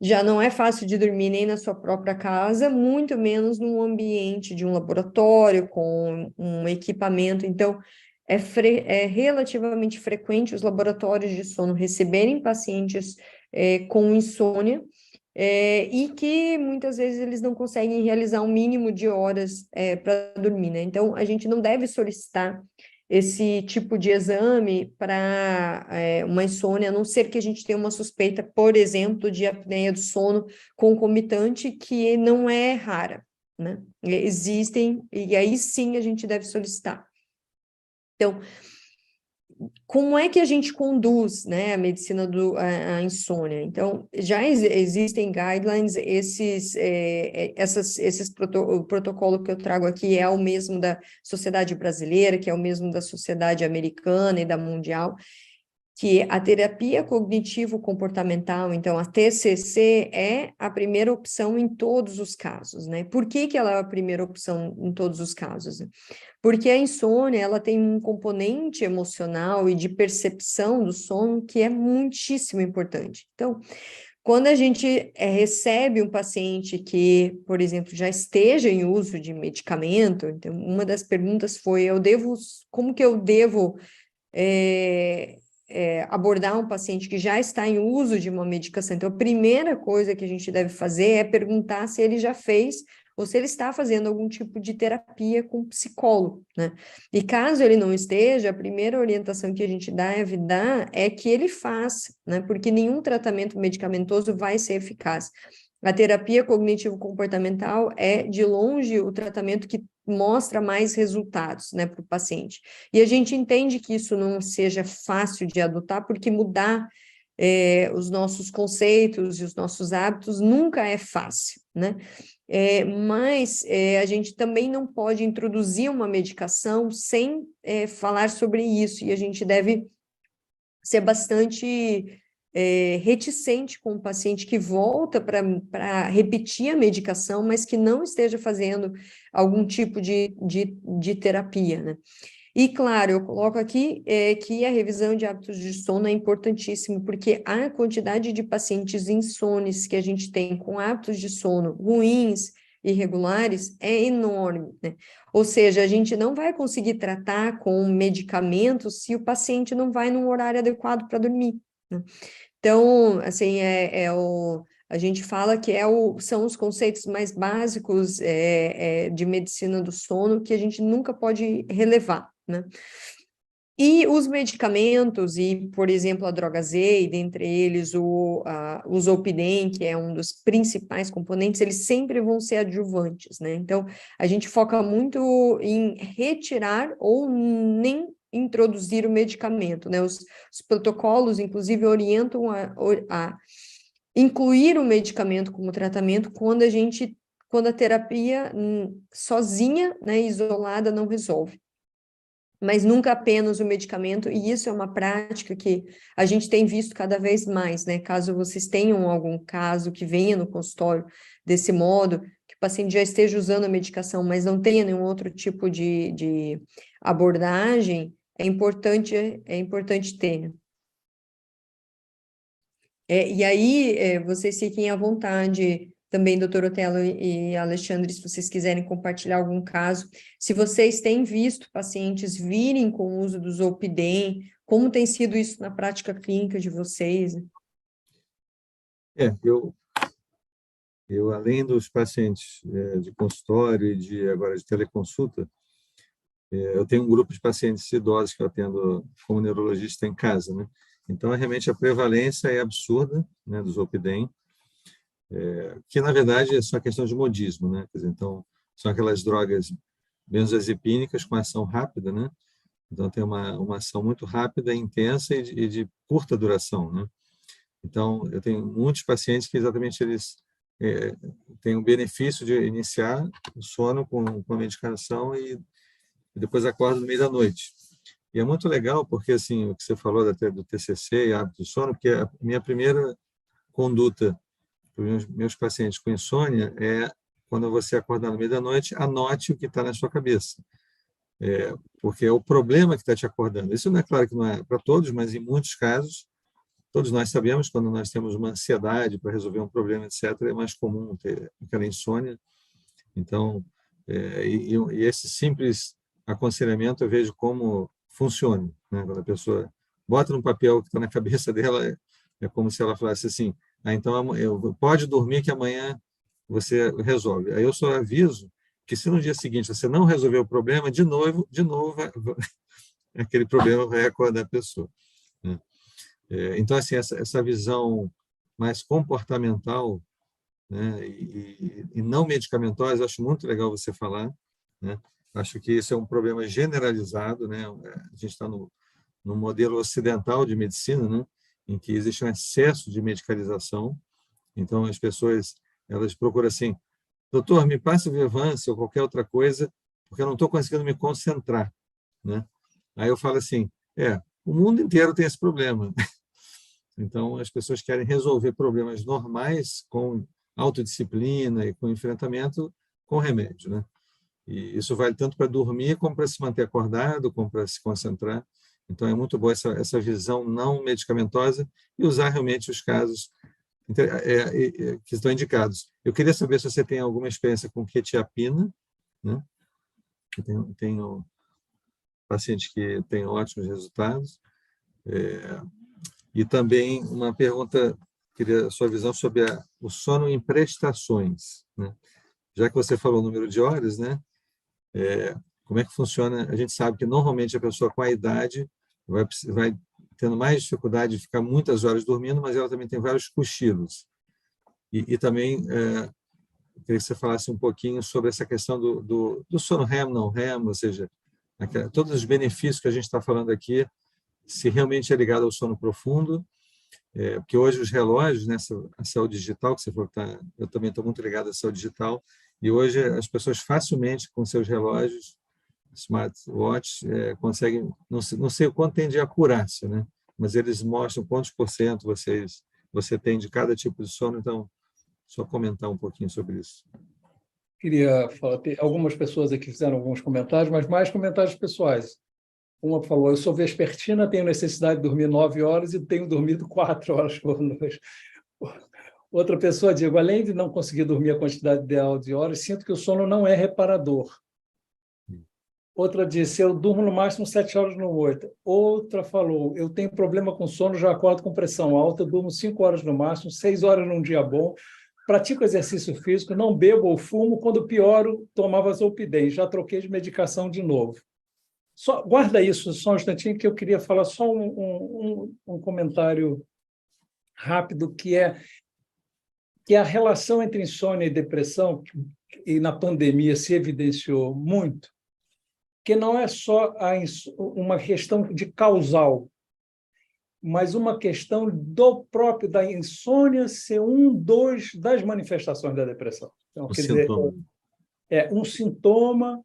já não é fácil de dormir nem na sua própria casa, muito menos num ambiente de um laboratório, com um equipamento. Então, é relativamente frequente os laboratórios de sono receberem pacientes com insônia, e que muitas vezes eles não conseguem realizar um mínimo de horas para dormir, né? Então, a gente não deve solicitar esse tipo de exame para uma insônia, a não ser que a gente tenha uma suspeita, por exemplo, de apneia do sono concomitante, que não é rara, né? Existem, e aí sim a gente deve solicitar. Então, como é que a gente conduz, né, a medicina a insônia? Então, já existem guidelines, o protocolo que eu trago aqui é o mesmo da Sociedade Brasileira, que é o mesmo da Sociedade Americana e da Mundial, que a terapia cognitivo-comportamental, então a TCC, é a primeira opção em todos os casos, né? Por que ela é a primeira opção em todos os casos? Porque a insônia, ela tem um componente emocional e de percepção do sono que é muitíssimo importante. Então, quando a gente recebe um paciente que, por exemplo, já esteja em uso de medicamento, então, uma das perguntas foi, como que eu devo abordar um paciente que já está em uso de uma medicação? Então, a primeira coisa que a gente deve fazer é perguntar se ele já fez ou se ele está fazendo algum tipo de terapia com psicólogo, né? E caso ele não esteja, a primeira orientação que a gente deve dar é que ele faça, né? Porque nenhum tratamento medicamentoso vai ser eficaz. A terapia cognitivo-comportamental é, de longe, o tratamento que mostra mais resultados, né, para o paciente. E a gente entende que isso não seja fácil de adotar, porque mudar os nossos conceitos e os nossos hábitos nunca é fácil, né? Mas a gente também não pode introduzir uma medicação sem falar sobre isso, e a gente deve ser bastante reticente com o paciente que volta para repetir a medicação, mas que não esteja fazendo algum tipo de terapia, né? E, claro, eu coloco aqui que a revisão de hábitos de sono é importantíssimo, porque a quantidade de pacientes insones que a gente tem com hábitos de sono ruins, irregulares, é enorme, né? Ou seja, a gente não vai conseguir tratar com medicamentos se o paciente não vai num horário adequado para dormir, né? Então, assim, a gente fala que são os conceitos mais básicos de medicina do sono que a gente nunca pode relevar, né? E os medicamentos, por exemplo, a droga Z, e dentre eles o Zolpidem, que é um dos principais componentes, eles sempre vão ser adjuvantes, né? Então, a gente foca muito em retirar ou nem introduzir o medicamento, né? Os protocolos, inclusive, orientam a incluir o medicamento como tratamento quando a terapia sozinha, né, isolada, não resolve. mas nunca apenas o medicamento, e isso é uma prática que a gente tem visto cada vez mais, né? Caso vocês tenham algum caso que venha no consultório desse modo, que o paciente já esteja usando a medicação, mas não tenha nenhum outro tipo de abordagem, é importante ter. E aí, vocês fiquem à vontade também, doutor Otello e Alexandre, se vocês quiserem compartilhar algum caso. Se vocês têm visto pacientes virem com o uso do Zolpidem, como tem sido isso na prática clínica de vocês? Eu além dos pacientes de consultório e agora de teleconsulta, eu tenho um grupo de pacientes idosos que eu atendo como neurologista em casa, né? Então, realmente, a prevalência é absurda, né, do Zolpidem, que, na verdade, é só questão de modismo, né? Quer dizer, então, são aquelas drogas benzodiazepínicas com ação rápida, né? Então, tem uma ação muito rápida, intensa e de curta duração, né? Então, eu tenho muitos pacientes que exatamente eles têm o benefício de iniciar o sono com a medicação e depois acordam no meio da noite. E é muito legal porque, assim, o que você falou até do TCC e hábito do sono, porque a minha primeira conduta para os meus pacientes com insônia é, quando você acordar no meio da noite, anote o que está na sua cabeça. Porque é o problema que está te acordando. Isso não é claro que não é para todos, mas em muitos casos, todos nós sabemos, quando nós temos uma ansiedade para resolver um problema, etc., é mais comum ter aquela insônia. Então, e esse simples aconselhamento eu vejo como funciona, né? Quando a pessoa bota no papel o que está na cabeça dela, é como se ela falasse assim, então pode dormir que amanhã você resolve. Aí eu só aviso que se no dia seguinte você não resolver o problema, de novo aquele problema vai acordar a pessoa, né? Então, assim, essa visão mais comportamental, né, e não medicamentosa, acho muito legal você falar, né? Acho que isso é um problema generalizado, né? A gente está no modelo ocidental de medicina, né, em que existe um excesso de medicalização. Então, as pessoas elas procuram assim, doutor, me passa o Vyvanse ou qualquer outra coisa, porque eu não estou conseguindo me concentrar, né? Aí eu falo assim, o mundo inteiro tem esse problema. Então, as pessoas querem resolver problemas normais com autodisciplina e com enfrentamento com remédio, né? E isso vale tanto para dormir como para se manter acordado, como para se concentrar. Então, é muito boa essa visão não medicamentosa e usar realmente os casos que estão indicados. Eu queria saber se você tem alguma experiência com quetiapina, né? Eu tenho pacientes que têm ótimos resultados. E também uma pergunta, queria a sua visão sobre o sono em prestações, né? Já que você falou o número de horas, né? Como é que funciona? A gente sabe que normalmente a pessoa com a idade vai tendo mais dificuldade de ficar muitas horas dormindo, mas ela também tem vários cochilos. E também queria que você falasse um pouquinho sobre essa questão do sono REM, não REM, ou seja, todos os benefícios que a gente está falando aqui, se realmente é ligado ao sono profundo, porque hoje os relógios, né, a saúde digital, que você falou que eu também estou muito ligado à saúde digital, e hoje as pessoas facilmente com seus relógios, smartwatch, conseguem, não sei o quanto tem de acurácia, né, mas eles mostram quantos por cento você tem de cada tipo de sono, então, só comentar um pouquinho sobre isso. Queria falar, tem algumas pessoas aqui fizeram alguns comentários, mas mais comentários pessoais. Uma falou, eu sou vespertina, tenho necessidade de dormir 9 horas e tenho dormido 4 horas por noite. Outra pessoa, digo, além de não conseguir dormir a quantidade ideal de horas, sinto que o sono não é reparador. Outra disse, eu durmo no máximo 7 horas no noite. Outra falou, eu tenho problema com sono, já acordo com pressão alta, durmo 5 horas no máximo, 6 horas num dia bom, pratico exercício físico, não bebo ou fumo, quando pioro, tomava Zolpidem, já troquei de medicação de novo. Guarda isso só um instantinho, que eu queria falar só um comentário rápido, que é a relação entre insônia e depressão, e na pandemia se evidenciou muito, que não é só uma questão de causal, mas uma questão da insônia ser dos das manifestações da depressão. Então, quer dizer, é um sintoma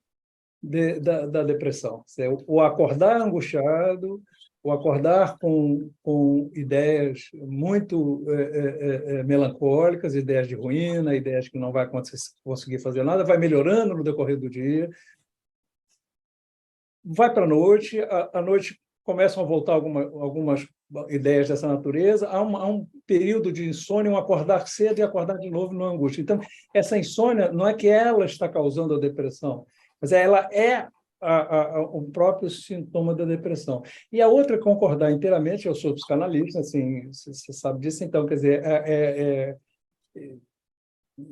da depressão. O acordar angustiado, o acordar com ideias muito melancólicas, ideias de ruína, ideias que não vai conseguir fazer nada, vai melhorando no decorrer do dia, vai para a noite começam a voltar algumas ideias dessa natureza, há um período de insônia, um acordar cedo e acordar de novo na angústia. Então, essa insônia não é que ela está causando a depressão, mas ela é o próprio sintoma da depressão. E a outra, concordar inteiramente, eu sou psicanalista, assim, você sabe disso, então, quer dizer,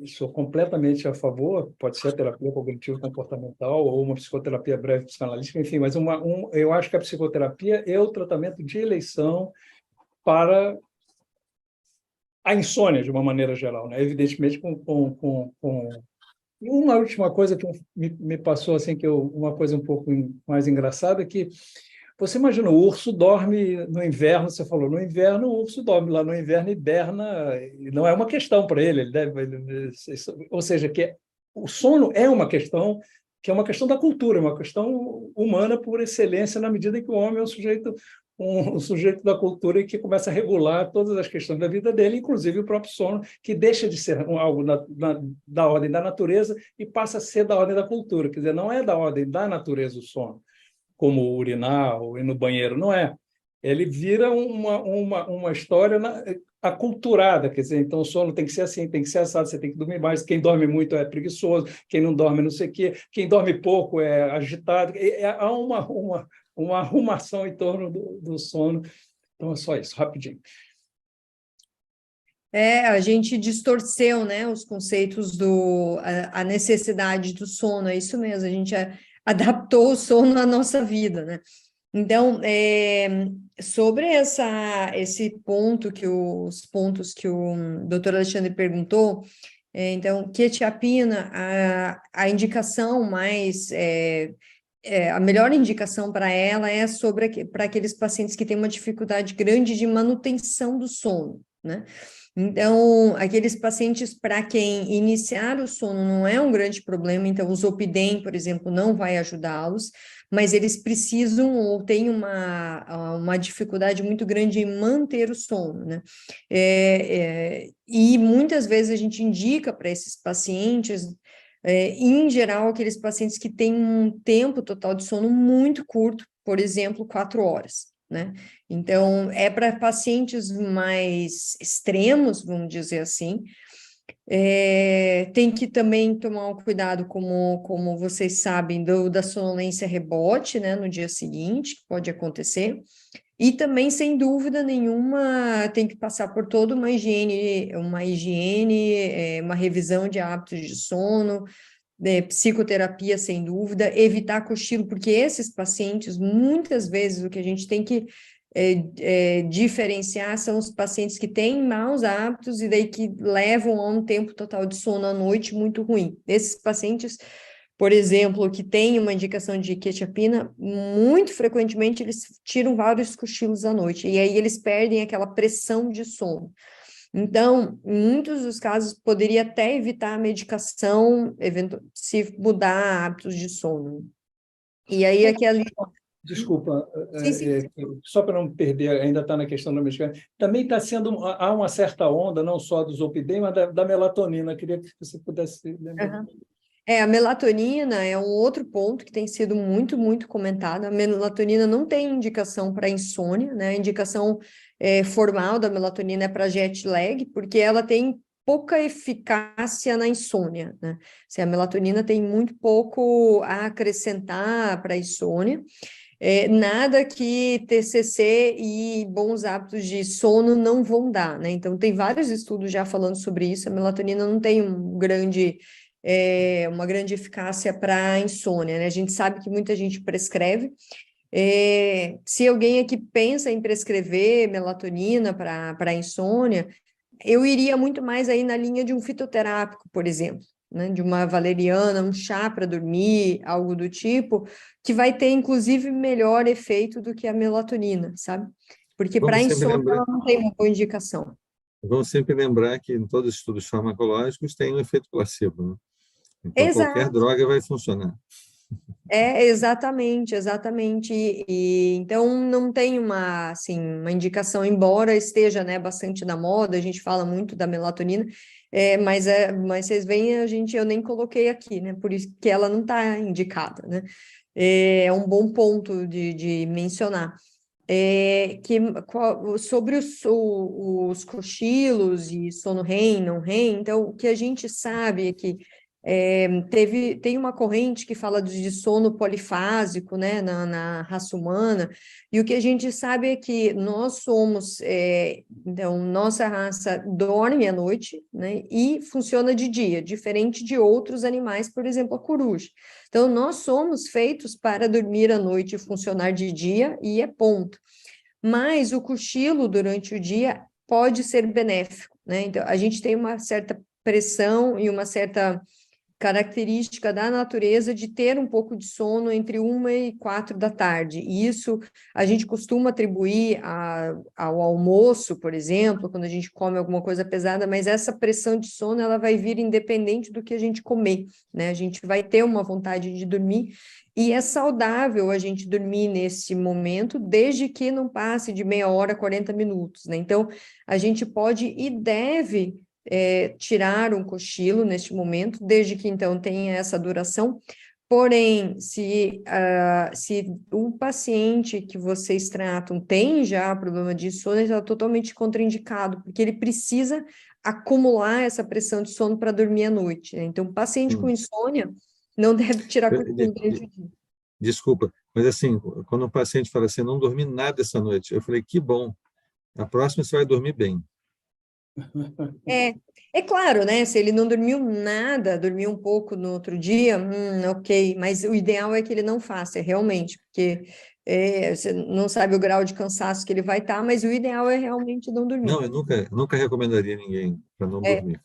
sou completamente a favor, pode ser a terapia cognitivo-comportamental ou uma psicoterapia breve psicanalítica, enfim, mas eu acho que a psicoterapia é o tratamento de eleição para a insônia, de uma maneira geral, né? Evidentemente, E uma última coisa que me passou, assim, uma coisa um pouco mais engraçada, é que você imagina, o urso dorme no inverno, você falou, no inverno o urso dorme, lá no inverno hiberna, e não é uma questão para ele, ou seja, que o sono é uma questão que é uma questão da cultura, uma questão humana por excelência, na medida em que o homem é um sujeito da cultura e que começa a regular todas as questões da vida dele, inclusive o próprio sono, que deixa de ser algo da ordem da natureza e passa a ser da ordem da cultura, quer dizer, não é da ordem da natureza o sono, como urinar ou ir no banheiro, não é. Ele vira uma história aculturada, quer dizer, então o sono tem que ser assim, tem que ser assado, você tem que dormir mais, quem dorme muito é preguiçoso, quem não dorme não sei o quê, quem dorme pouco é agitado, há uma arrumação em torno do sono. Então é só isso, rapidinho. A gente distorceu, né, os conceitos a necessidade do sono, é isso mesmo, a gente adaptou o sono à nossa vida, né? Então, sobre esse ponto os pontos que o doutor Alexandre perguntou, então, quetiapina, a indicação mais, a melhor indicação para ela é para aqueles pacientes que têm uma dificuldade grande de manutenção do sono, né? Então, aqueles pacientes para quem iniciar o sono não é um grande problema, então o Zolpidem, por exemplo, não vai ajudá-los, mas eles precisam ou têm uma dificuldade muito grande em manter o sono, né? E muitas vezes a gente indica para esses pacientes, em geral, aqueles pacientes que têm um tempo total de sono muito curto, por exemplo, 4 horas, né? Então, é para pacientes mais extremos, vamos dizer assim. Tem que também tomar um cuidado, como vocês sabem, da sonolência rebote, né, no dia seguinte, que pode acontecer. E também, sem dúvida nenhuma, tem que passar por toda uma higiene, uma revisão de hábitos de sono, psicoterapia, sem dúvida, evitar cochilo, porque esses pacientes, muitas vezes, o que a gente tem que diferenciar são os pacientes que têm maus hábitos e daí que levam a um tempo total de sono à noite muito ruim. Esses pacientes, por exemplo, que têm uma indicação de quetiapina, muito frequentemente eles tiram vários cochilos à noite, e aí eles perdem aquela pressão de sono. Então, em muitos dos casos, poderia até evitar a medicação, se mudar hábitos de sono. E aí, Desculpa, sim. só para não perder, ainda está na questão da medicação, também há uma certa onda, não só do Zolpidem, mas da melatonina, queria que você pudesse lembrar. Uhum. A melatonina é um outro ponto que tem sido muito, muito comentado. A melatonina não tem indicação para insônia, né? A indicação formal da melatonina é para jet lag, porque ela tem pouca eficácia na insônia, né? Se a melatonina tem muito pouco a acrescentar para a insônia, nada que TCC e bons hábitos de sono não vão dar, né? Então, tem vários estudos já falando sobre isso. A melatonina não tem uma grande eficácia para a insônia, né? A gente sabe que muita gente prescreve. Se alguém aqui pensa em prescrever melatonina para insônia, eu iria muito mais aí na linha de um fitoterápico, por exemplo, né? De uma valeriana, um chá para dormir, algo do tipo, que vai ter, inclusive, melhor efeito do que a melatonina, sabe? Porque para insônia ela não tem uma boa indicação. Vamos sempre lembrar que em todos os estudos farmacológicos tem um efeito placebo, né? Então, Exato. qualquer droga vai funcionar. Exatamente, exatamente. Então não tem uma, assim, uma indicação, embora esteja, né, bastante na moda, a gente fala muito da melatonina, mas vocês veem, eu nem coloquei aqui, né? Por isso que ela não está indicada, né? É um bom ponto de mencionar. Sobre os cochilos e sono REM, não REM, então o que a gente sabe é que tem uma corrente que fala de sono polifásico, né, na raça humana, e o que a gente sabe é que nós somos, então, nossa raça dorme à noite, né, e funciona de dia, diferente de outros animais, por exemplo, a coruja. Então, nós somos feitos para dormir à noite e funcionar de dia, e é ponto. Mas o cochilo durante o dia pode ser benéfico, né? Então, a gente tem uma certa pressão e uma certa característica da natureza de ter um pouco de sono entre 1 e 4 da tarde. E isso a gente costuma atribuir ao almoço, por exemplo, quando a gente come alguma coisa pesada, mas essa pressão de sono ela vai vir independente do que a gente comer, né? A gente vai ter uma vontade de dormir e é saudável a gente dormir nesse momento, desde que não passe de meia hora, 40 minutos, né? Então, a gente pode e deve tirar um cochilo neste momento, desde que então tenha essa duração. Porém, se o paciente que vocês tratam tem já problema de sono, ele está totalmente contraindicado, porque ele precisa acumular essa pressão de sono para dormir à noite, né? Então, o paciente com insônia não deve tirar cochilo durante o dia. Desculpa, mas assim, quando o paciente fala assim, não dormi nada essa noite, eu falei, que bom, na próxima você vai dormir bem. É claro, né? Se ele não dormiu nada, dormiu um pouco no outro dia, ok, mas o ideal é que ele não faça, realmente, porque você não sabe o grau de cansaço que ele vai estar, mas o ideal é realmente não dormir. Não, eu nunca recomendaria ninguém para não dormir.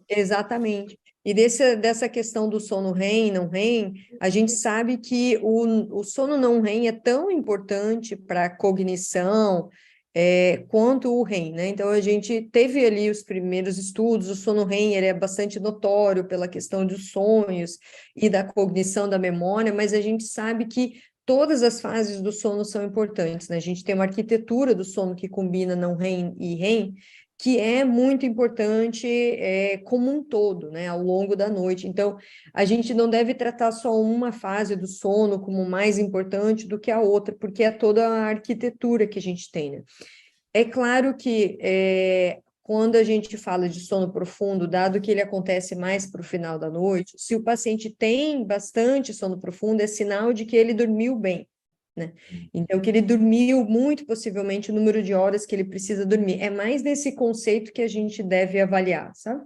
Exatamente. E dessa questão do sono REM, não REM, a gente sabe que o sono não REM é tão importante para a cognição quanto o REM, né? Então, a gente teve ali os primeiros estudos, o sono REM ele é bastante notório pela questão dos sonhos e da cognição da memória, mas a gente sabe que todas as fases do sono são importantes, né? A gente tem uma arquitetura do sono que combina não REM e REM, que é muito importante como um todo, né, ao longo da noite. Então, a gente não deve tratar só uma fase do sono como mais importante do que a outra, porque é toda a arquitetura que a gente tem, né? É claro que quando a gente fala de sono profundo, dado que ele acontece mais para o final da noite, se o paciente tem bastante sono profundo, é sinal de que ele dormiu bem, né? Então, que ele dormiu, muito possivelmente, o número de horas que ele precisa dormir. É mais nesse conceito que a gente deve avaliar, sabe?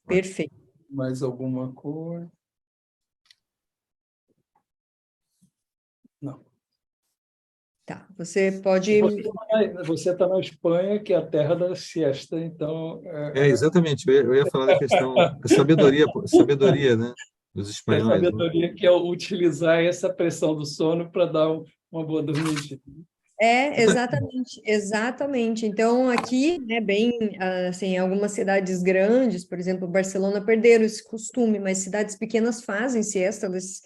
Perfeito. Mais alguma coisa? Não. Tá, você pode... Você está na Espanha, que é a terra da siesta, então... Exatamente, eu ia falar da questão da sabedoria, né, dos espanhóis. Sabedoria que é utilizar essa pressão do sono para dar uma boa dormidinha. Exatamente, exatamente. Então, aqui, né, bem, assim, algumas cidades grandes, por exemplo, Barcelona, perderam esse costume, mas cidades pequenas fazem siesta, elas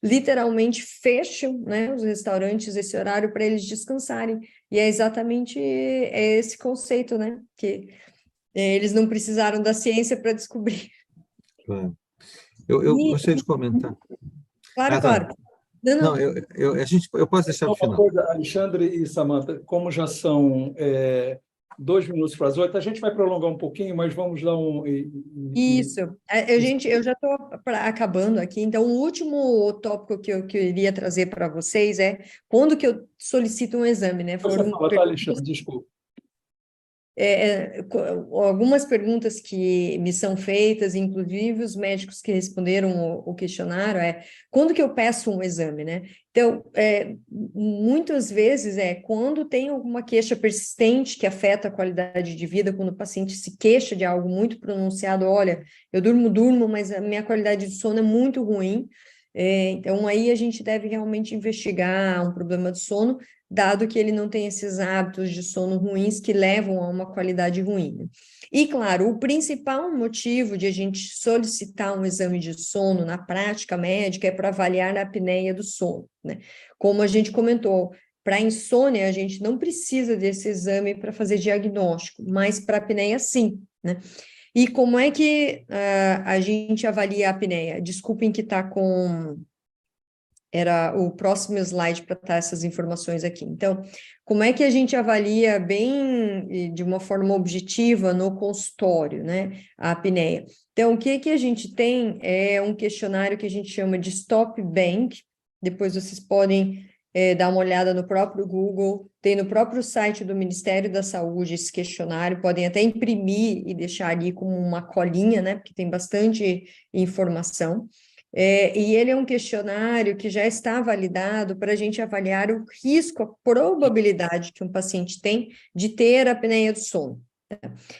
literalmente fecham, né, os restaurantes esse horário para eles descansarem. E é exatamente esse conceito, né, que eles não precisaram da ciência para descobrir. Claro. Eu gostaria de comentar. Claro, Tá. claro. Não. Eu posso deixar para o final. Coisa, Alexandre e Samantha, como já são 2 minutos para as 8, a gente vai prolongar um pouquinho, mas vamos dar um... Isso. Eu já estou acabando aqui, então o último tópico que eu queria trazer para vocês é quando que eu solicito um exame, né? Você fala, tá, Alexandre? Desculpa. Algumas perguntas que me são feitas, inclusive os médicos que responderam o questionário, quando que eu peço um exame, né? Então, muitas vezes quando tem alguma queixa persistente que afeta a qualidade de vida, quando o paciente se queixa de algo muito pronunciado, olha, eu durmo, mas a minha qualidade de sono é muito ruim, então aí a gente deve realmente investigar um problema de sono, dado que ele não tem esses hábitos de sono ruins que levam a uma qualidade ruim, né? E, claro, o principal motivo de a gente solicitar um exame de sono na prática médica é para avaliar a apneia do sono, né? Como a gente comentou, para insônia a gente não precisa desse exame para fazer diagnóstico, mas para apneia sim, né? E como é que a gente avalia a apneia? Desculpem que está com... Era o próximo slide para estar essas informações aqui. Então, como é que a gente avalia bem, de uma forma objetiva, no consultório, né, a apneia? Então, o que a gente tem é um questionário que a gente chama de Stop Bank. Depois vocês podem dar uma olhada no próprio Google, tem no próprio site do Ministério da Saúde esse questionário, podem até imprimir e deixar ali como uma colinha, né, porque tem bastante informação. E ele é um questionário que já está validado para a gente avaliar o risco, a probabilidade que um paciente tem de ter apneia do sono.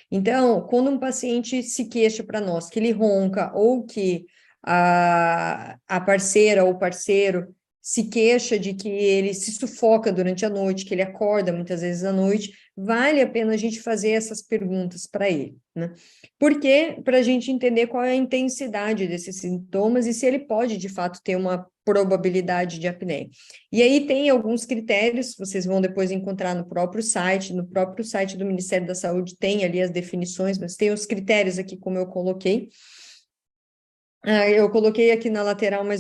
Então, quando um paciente se queixa para nós que ele ronca ou que a parceira ou o parceiro se queixa de que ele se sufoca durante a noite, que ele acorda muitas vezes à noite, vale a pena a gente fazer essas perguntas para ele, né? Porque para a gente entender qual é a intensidade desses sintomas e se ele pode, de fato, ter uma probabilidade de apneia. E aí tem alguns critérios, vocês vão depois encontrar no próprio site do Ministério da Saúde tem ali as definições, mas tem os critérios aqui como eu coloquei. Eu coloquei aqui na lateral, mas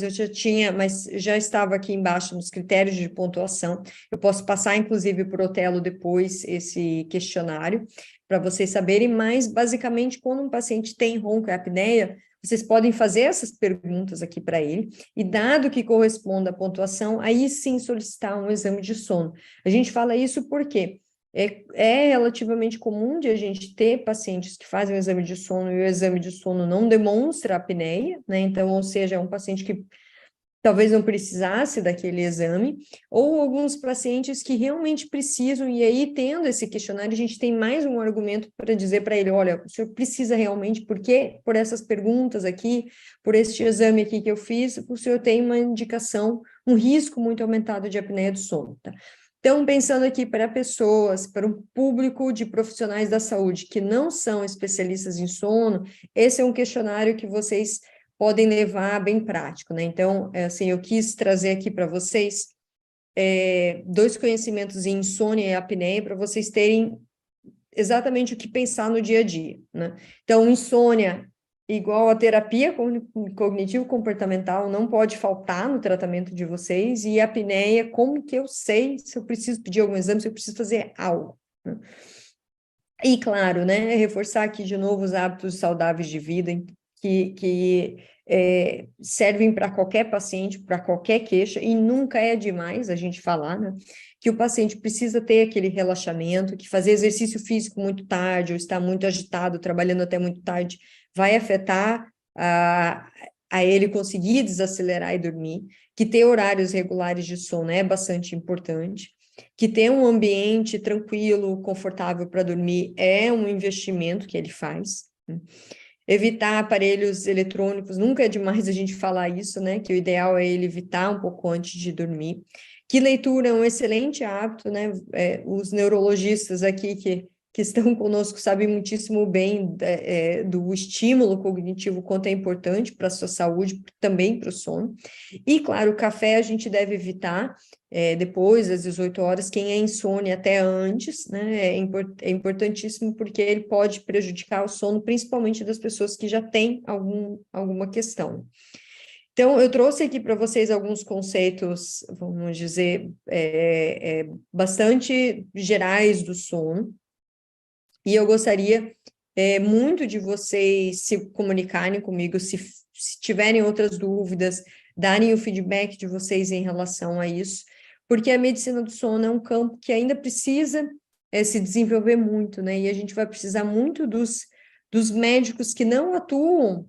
já estava aqui embaixo nos critérios de pontuação. Eu posso passar, inclusive, por Otelo depois esse questionário, para vocês saberem, mas, basicamente, quando um paciente tem ronco e apneia, vocês podem fazer essas perguntas aqui para ele, e dado que corresponda à pontuação, aí sim solicitar um exame de sono. A gente fala isso porque é relativamente comum de a gente ter pacientes que fazem o exame de sono e o exame de sono não demonstra apneia, né? Então, ou seja, é um paciente que talvez não precisasse daquele exame, ou alguns pacientes que realmente precisam, e aí, tendo esse questionário, a gente tem mais um argumento para dizer para ele, olha, o senhor precisa realmente, porque por essas perguntas aqui, por este exame aqui que eu fiz, o senhor tem uma indicação, um risco muito aumentado de apneia do sono, tá? Então, pensando aqui para pessoas, para um público de profissionais da saúde que não são especialistas em sono, esse é um questionário que vocês podem levar bem prático, né? Então, assim, eu quis trazer aqui para vocês dois conhecimentos em insônia e apneia para vocês terem exatamente o que pensar no dia a dia, né? Então, insônia igual a terapia cognitivo-comportamental não pode faltar no tratamento de vocês, e a apneia, como que eu sei se eu preciso pedir algum exame, se eu preciso fazer algo, né? E, claro, né, reforçar aqui de novo os hábitos saudáveis de vida, que servem para qualquer paciente, para qualquer queixa, e nunca é demais a gente falar, né, que o paciente precisa ter aquele relaxamento, que fazer exercício físico muito tarde, ou estar muito agitado, trabalhando até muito tarde, vai afetar a ele conseguir desacelerar e dormir, que ter horários regulares de sono é bastante importante, que ter um ambiente tranquilo, confortável para dormir é um investimento que ele faz, né? Evitar aparelhos eletrônicos, nunca é demais a gente falar isso, né? Que o ideal é ele evitar um pouco antes de dormir. Que leitura é um excelente hábito, né? Os neurologistas aqui que estão conosco sabem muitíssimo bem do estímulo cognitivo, quanto é importante para a sua saúde, também para o sono. E, claro, o café a gente deve evitar depois das 18 horas, quem é insônia até antes, né? É importantíssimo porque ele pode prejudicar o sono, principalmente das pessoas que já têm alguma questão. Então, eu trouxe aqui para vocês alguns conceitos, vamos dizer, bastante gerais do sono, e eu gostaria muito de vocês se comunicarem comigo, se tiverem outras dúvidas, darem o feedback de vocês em relação a isso, porque a medicina do sono é um campo que ainda precisa se desenvolver muito, né? E a gente vai precisar muito dos médicos que não atuam,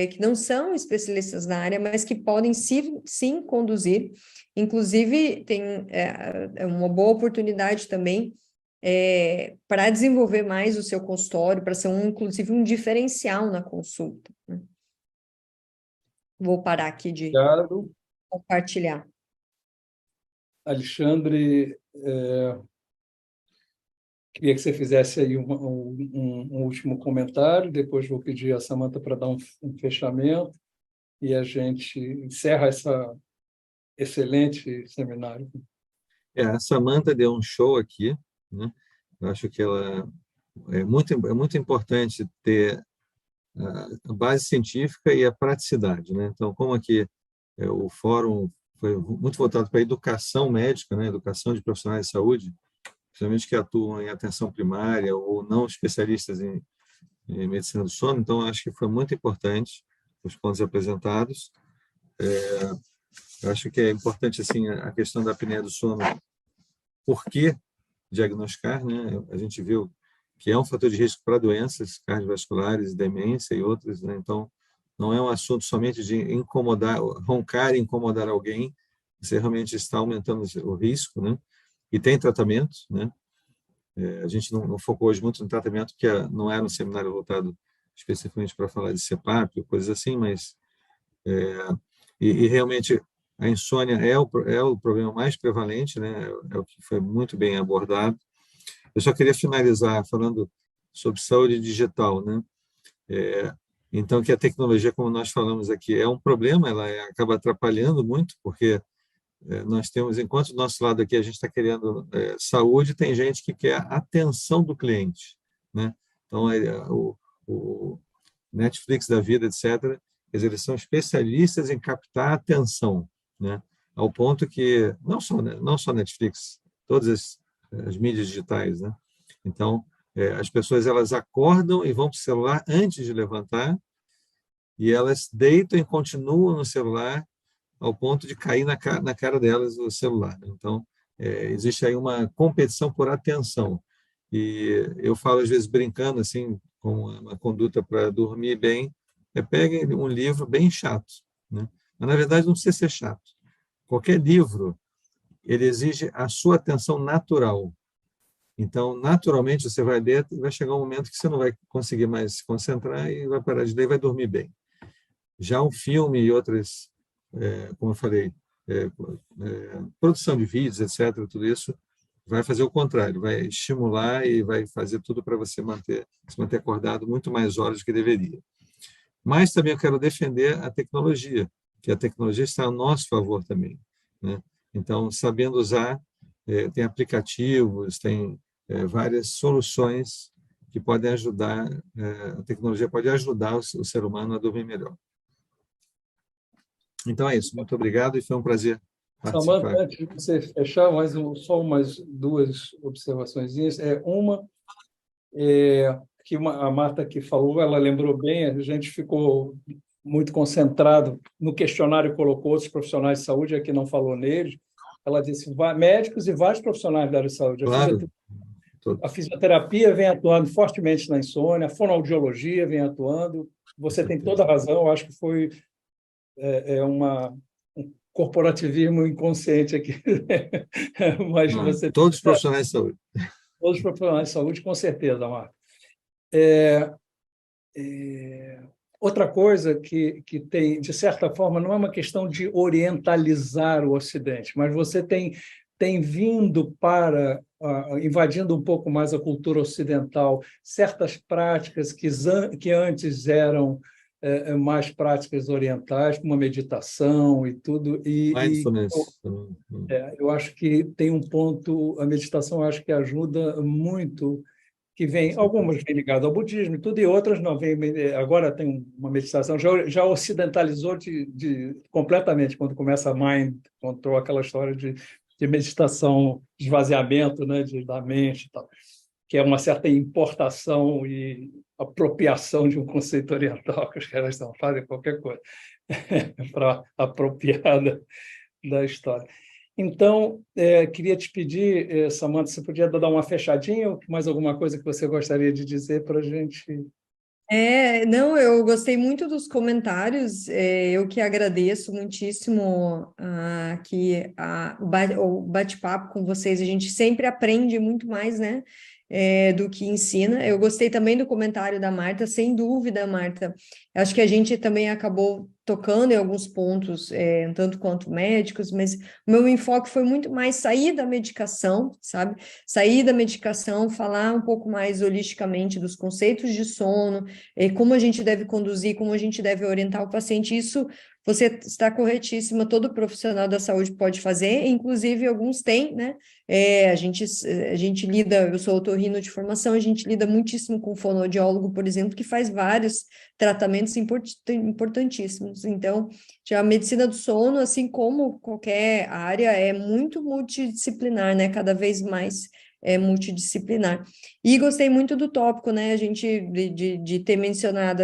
que não são especialistas na área, mas que podem sim conduzir. Inclusive, tem uma boa oportunidade também para desenvolver mais o seu consultório, para ser inclusive um diferencial na consulta, né? Vou parar aqui de Obrigado, compartilhar. Alexandre. Queria que você fizesse aí um último comentário, depois vou pedir a Samantha para dar um fechamento e a gente encerra esse excelente seminário. A Samantha deu um show aqui, né? Eu acho que ela é muito importante ter a base científica e a praticidade, né? Então, como aqui o fórum foi muito voltado para a educação médica, né? Educação de profissionais de saúde, principalmente que atuam em atenção primária ou não especialistas em medicina do sono, então acho que foi muito importante os pontos apresentados. Eu acho que é importante assim a questão da apneia do sono, por que diagnosticar, né? A gente viu que é um fator de risco para doenças cardiovasculares, demência e outras, né? Então, não é um assunto somente de incomodar, roncar e incomodar alguém, você realmente está aumentando o risco, né? E tem tratamento, né? A gente não focou hoje muito no tratamento, porque não era um seminário voltado especificamente para falar de CPAP ou coisas assim, mas e realmente a insônia é o problema mais prevalente, né? É o que foi muito bem abordado. Eu só queria finalizar falando sobre saúde digital, né? Então, que a tecnologia, como nós falamos aqui, é um problema, ela acaba atrapalhando muito, porque nós temos, enquanto do nosso lado aqui a gente está querendo saúde, tem gente que quer a atenção do cliente, né? Então, o Netflix da vida, etc., quer dizer, eles são especialistas em captar a atenção, né? Ao ponto que, não só Netflix, todas as mídias digitais, né? Então, as pessoas elas acordam e vão para o celular antes de levantar, e elas deitam e continuam no celular ao ponto de cair na cara delas o celular. Então, existe aí uma competição por atenção. E eu falo, às vezes, brincando, assim, com uma conduta para dormir bem, peguem um livro bem chato, né? Mas, na verdade, não precisa ser chato. Qualquer livro, ele exige a sua atenção natural. Então, naturalmente, você vai ler e vai chegar um momento que você não vai conseguir mais se concentrar e vai parar de ler e vai dormir bem. Já um filme e outras, como eu falei, produção de vídeos, etc., tudo isso vai fazer o contrário, vai estimular e vai fazer tudo para você se manter acordado muito mais horas do que deveria. Mas também eu quero defender a tecnologia, que a tecnologia está a nosso favor também, né? Então, sabendo usar, tem aplicativos, tem várias soluções que podem ajudar, a tecnologia pode ajudar o ser humano a dormir melhor. Então é isso, muito obrigado e foi um prazer participar. Samantha, antes de você fechar, só umas duas observações. Uma, que a Marta que falou, ela lembrou bem, a gente ficou muito concentrado no questionário que colocou outros profissionais de saúde, aqui não falou neles. Ela disse médicos e vários profissionais da área de saúde. Claro. A fisioterapia vem atuando fortemente na insônia, a fonoaudiologia vem atuando. Você tem toda a razão, eu acho que foi um corporativismo inconsciente aqui. Mas você todos os profissionais de saúde. Todos os profissionais de saúde, com certeza, Marco. Outra coisa que tem, de certa forma, não é uma questão de orientalizar o Ocidente, mas você tem vindo invadindo um pouco mais a cultura ocidental, certas práticas que antes eram mais práticas orientais, como a meditação e tudo. Mindfulness. Eu acho que tem um ponto, a meditação eu acho que ajuda muito, que vem, algumas vêm ligadas ao budismo e tudo, e outras não vêm. Agora tem uma meditação, já ocidentalizou completamente, quando começa a Mind Control, aquela história de meditação, esvaziamento, né, da mente e tal, que é uma certa importação e apropriação de um conceito oriental, que os caras fazem qualquer coisa para apropriar da história. Então, queria te pedir, Samantha, você podia dar uma fechadinha ou mais alguma coisa que você gostaria de dizer para a gente? Não, eu gostei muito dos comentários, eu que agradeço muitíssimo aqui o bate-papo com vocês, a gente sempre aprende muito mais, né? do que ensina. Eu gostei também do comentário da Marta, sem dúvida, Marta. Acho que a gente também acabou tocando em alguns pontos, tanto quanto médicos, mas o meu enfoque foi muito mais sair da medicação, sabe? Sair da medicação, falar um pouco mais holisticamente dos conceitos de sono, como a gente deve conduzir, como a gente deve orientar o paciente. Isso você está corretíssima, todo profissional da saúde pode fazer, inclusive alguns têm, né? A gente lida, eu sou otorrino de formação, a gente lida muitíssimo com fonoaudiólogo, por exemplo, que faz vários tratamentos importantíssimos. Então, já a medicina do sono, assim como qualquer área, é muito multidisciplinar, né? Cada vez mais é multidisciplinar. E gostei muito do tópico, né? A gente de ter mencionado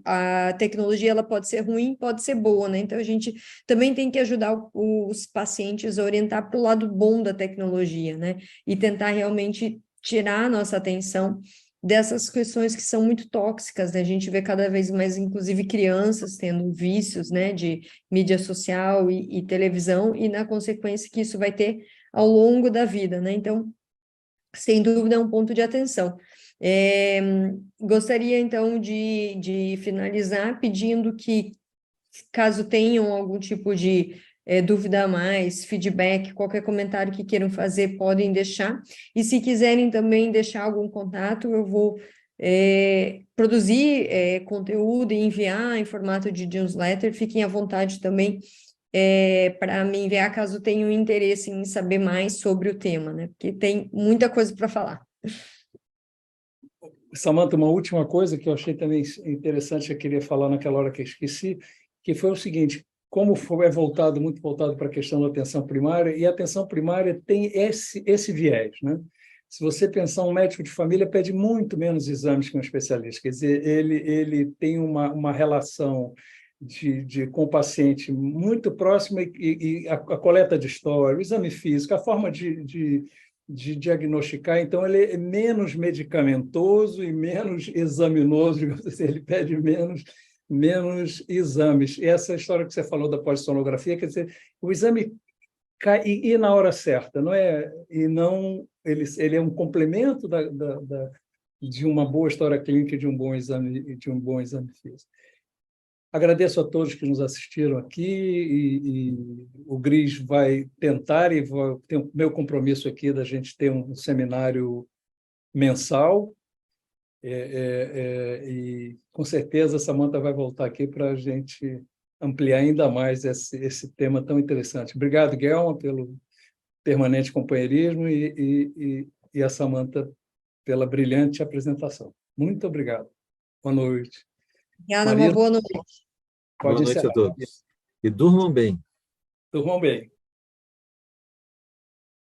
a tecnologia, ela pode ser ruim, pode ser boa, né? Então a gente também tem que ajudar os pacientes a orientar para o lado bom da tecnologia, né? E tentar realmente tirar a nossa atenção dessas questões que são muito tóxicas, né? A gente vê cada vez mais, inclusive, crianças tendo vícios, né? De mídia social e televisão, e na consequência que isso vai ter ao longo da vida, né? Então, sem dúvida, é um ponto de atenção. Gostaria, então, de finalizar pedindo que, caso tenham algum tipo de dúvida a mais, feedback, qualquer comentário que queiram fazer, podem deixar. E se quiserem também deixar algum contato, eu vou produzir conteúdo e enviar em formato de newsletter. Fiquem à vontade também para me enviar, caso tenham interesse em saber mais sobre o tema, né? Porque tem muita coisa para falar. Samantha, uma última coisa que eu achei também interessante, eu queria falar naquela hora que eu esqueci, que foi o seguinte: como muito voltado para a questão da atenção primária, e a atenção primária tem esse viés, né? Se você pensar, um médico de família pede muito menos exames que um especialista, quer dizer, ele tem uma relação com o paciente muito próxima, e a coleta de história, o exame físico, a forma de diagnosticar, então ele é menos medicamentoso e menos examinoso, digamos assim, ele pede menos exames. E essa história que você falou da polissonografia, quer dizer, o exame cai e na hora certa, não é? E não ele é um complemento de uma boa história clínica e de um bom exame físico. Agradeço a todos que nos assistiram aqui, e o GRIS vai tentar, e tem o meu compromisso aqui da gente ter um seminário mensal, e com certeza a Samantha vai voltar aqui para a gente ampliar ainda mais esse tema tão interessante. Obrigado, Guelma, pelo permanente companheirismo, e a Samantha pela brilhante apresentação. Muito obrigado. Boa noite. Obrigada, uma boa noite. Boa noite a todos. E durmam bem. Durmam bem.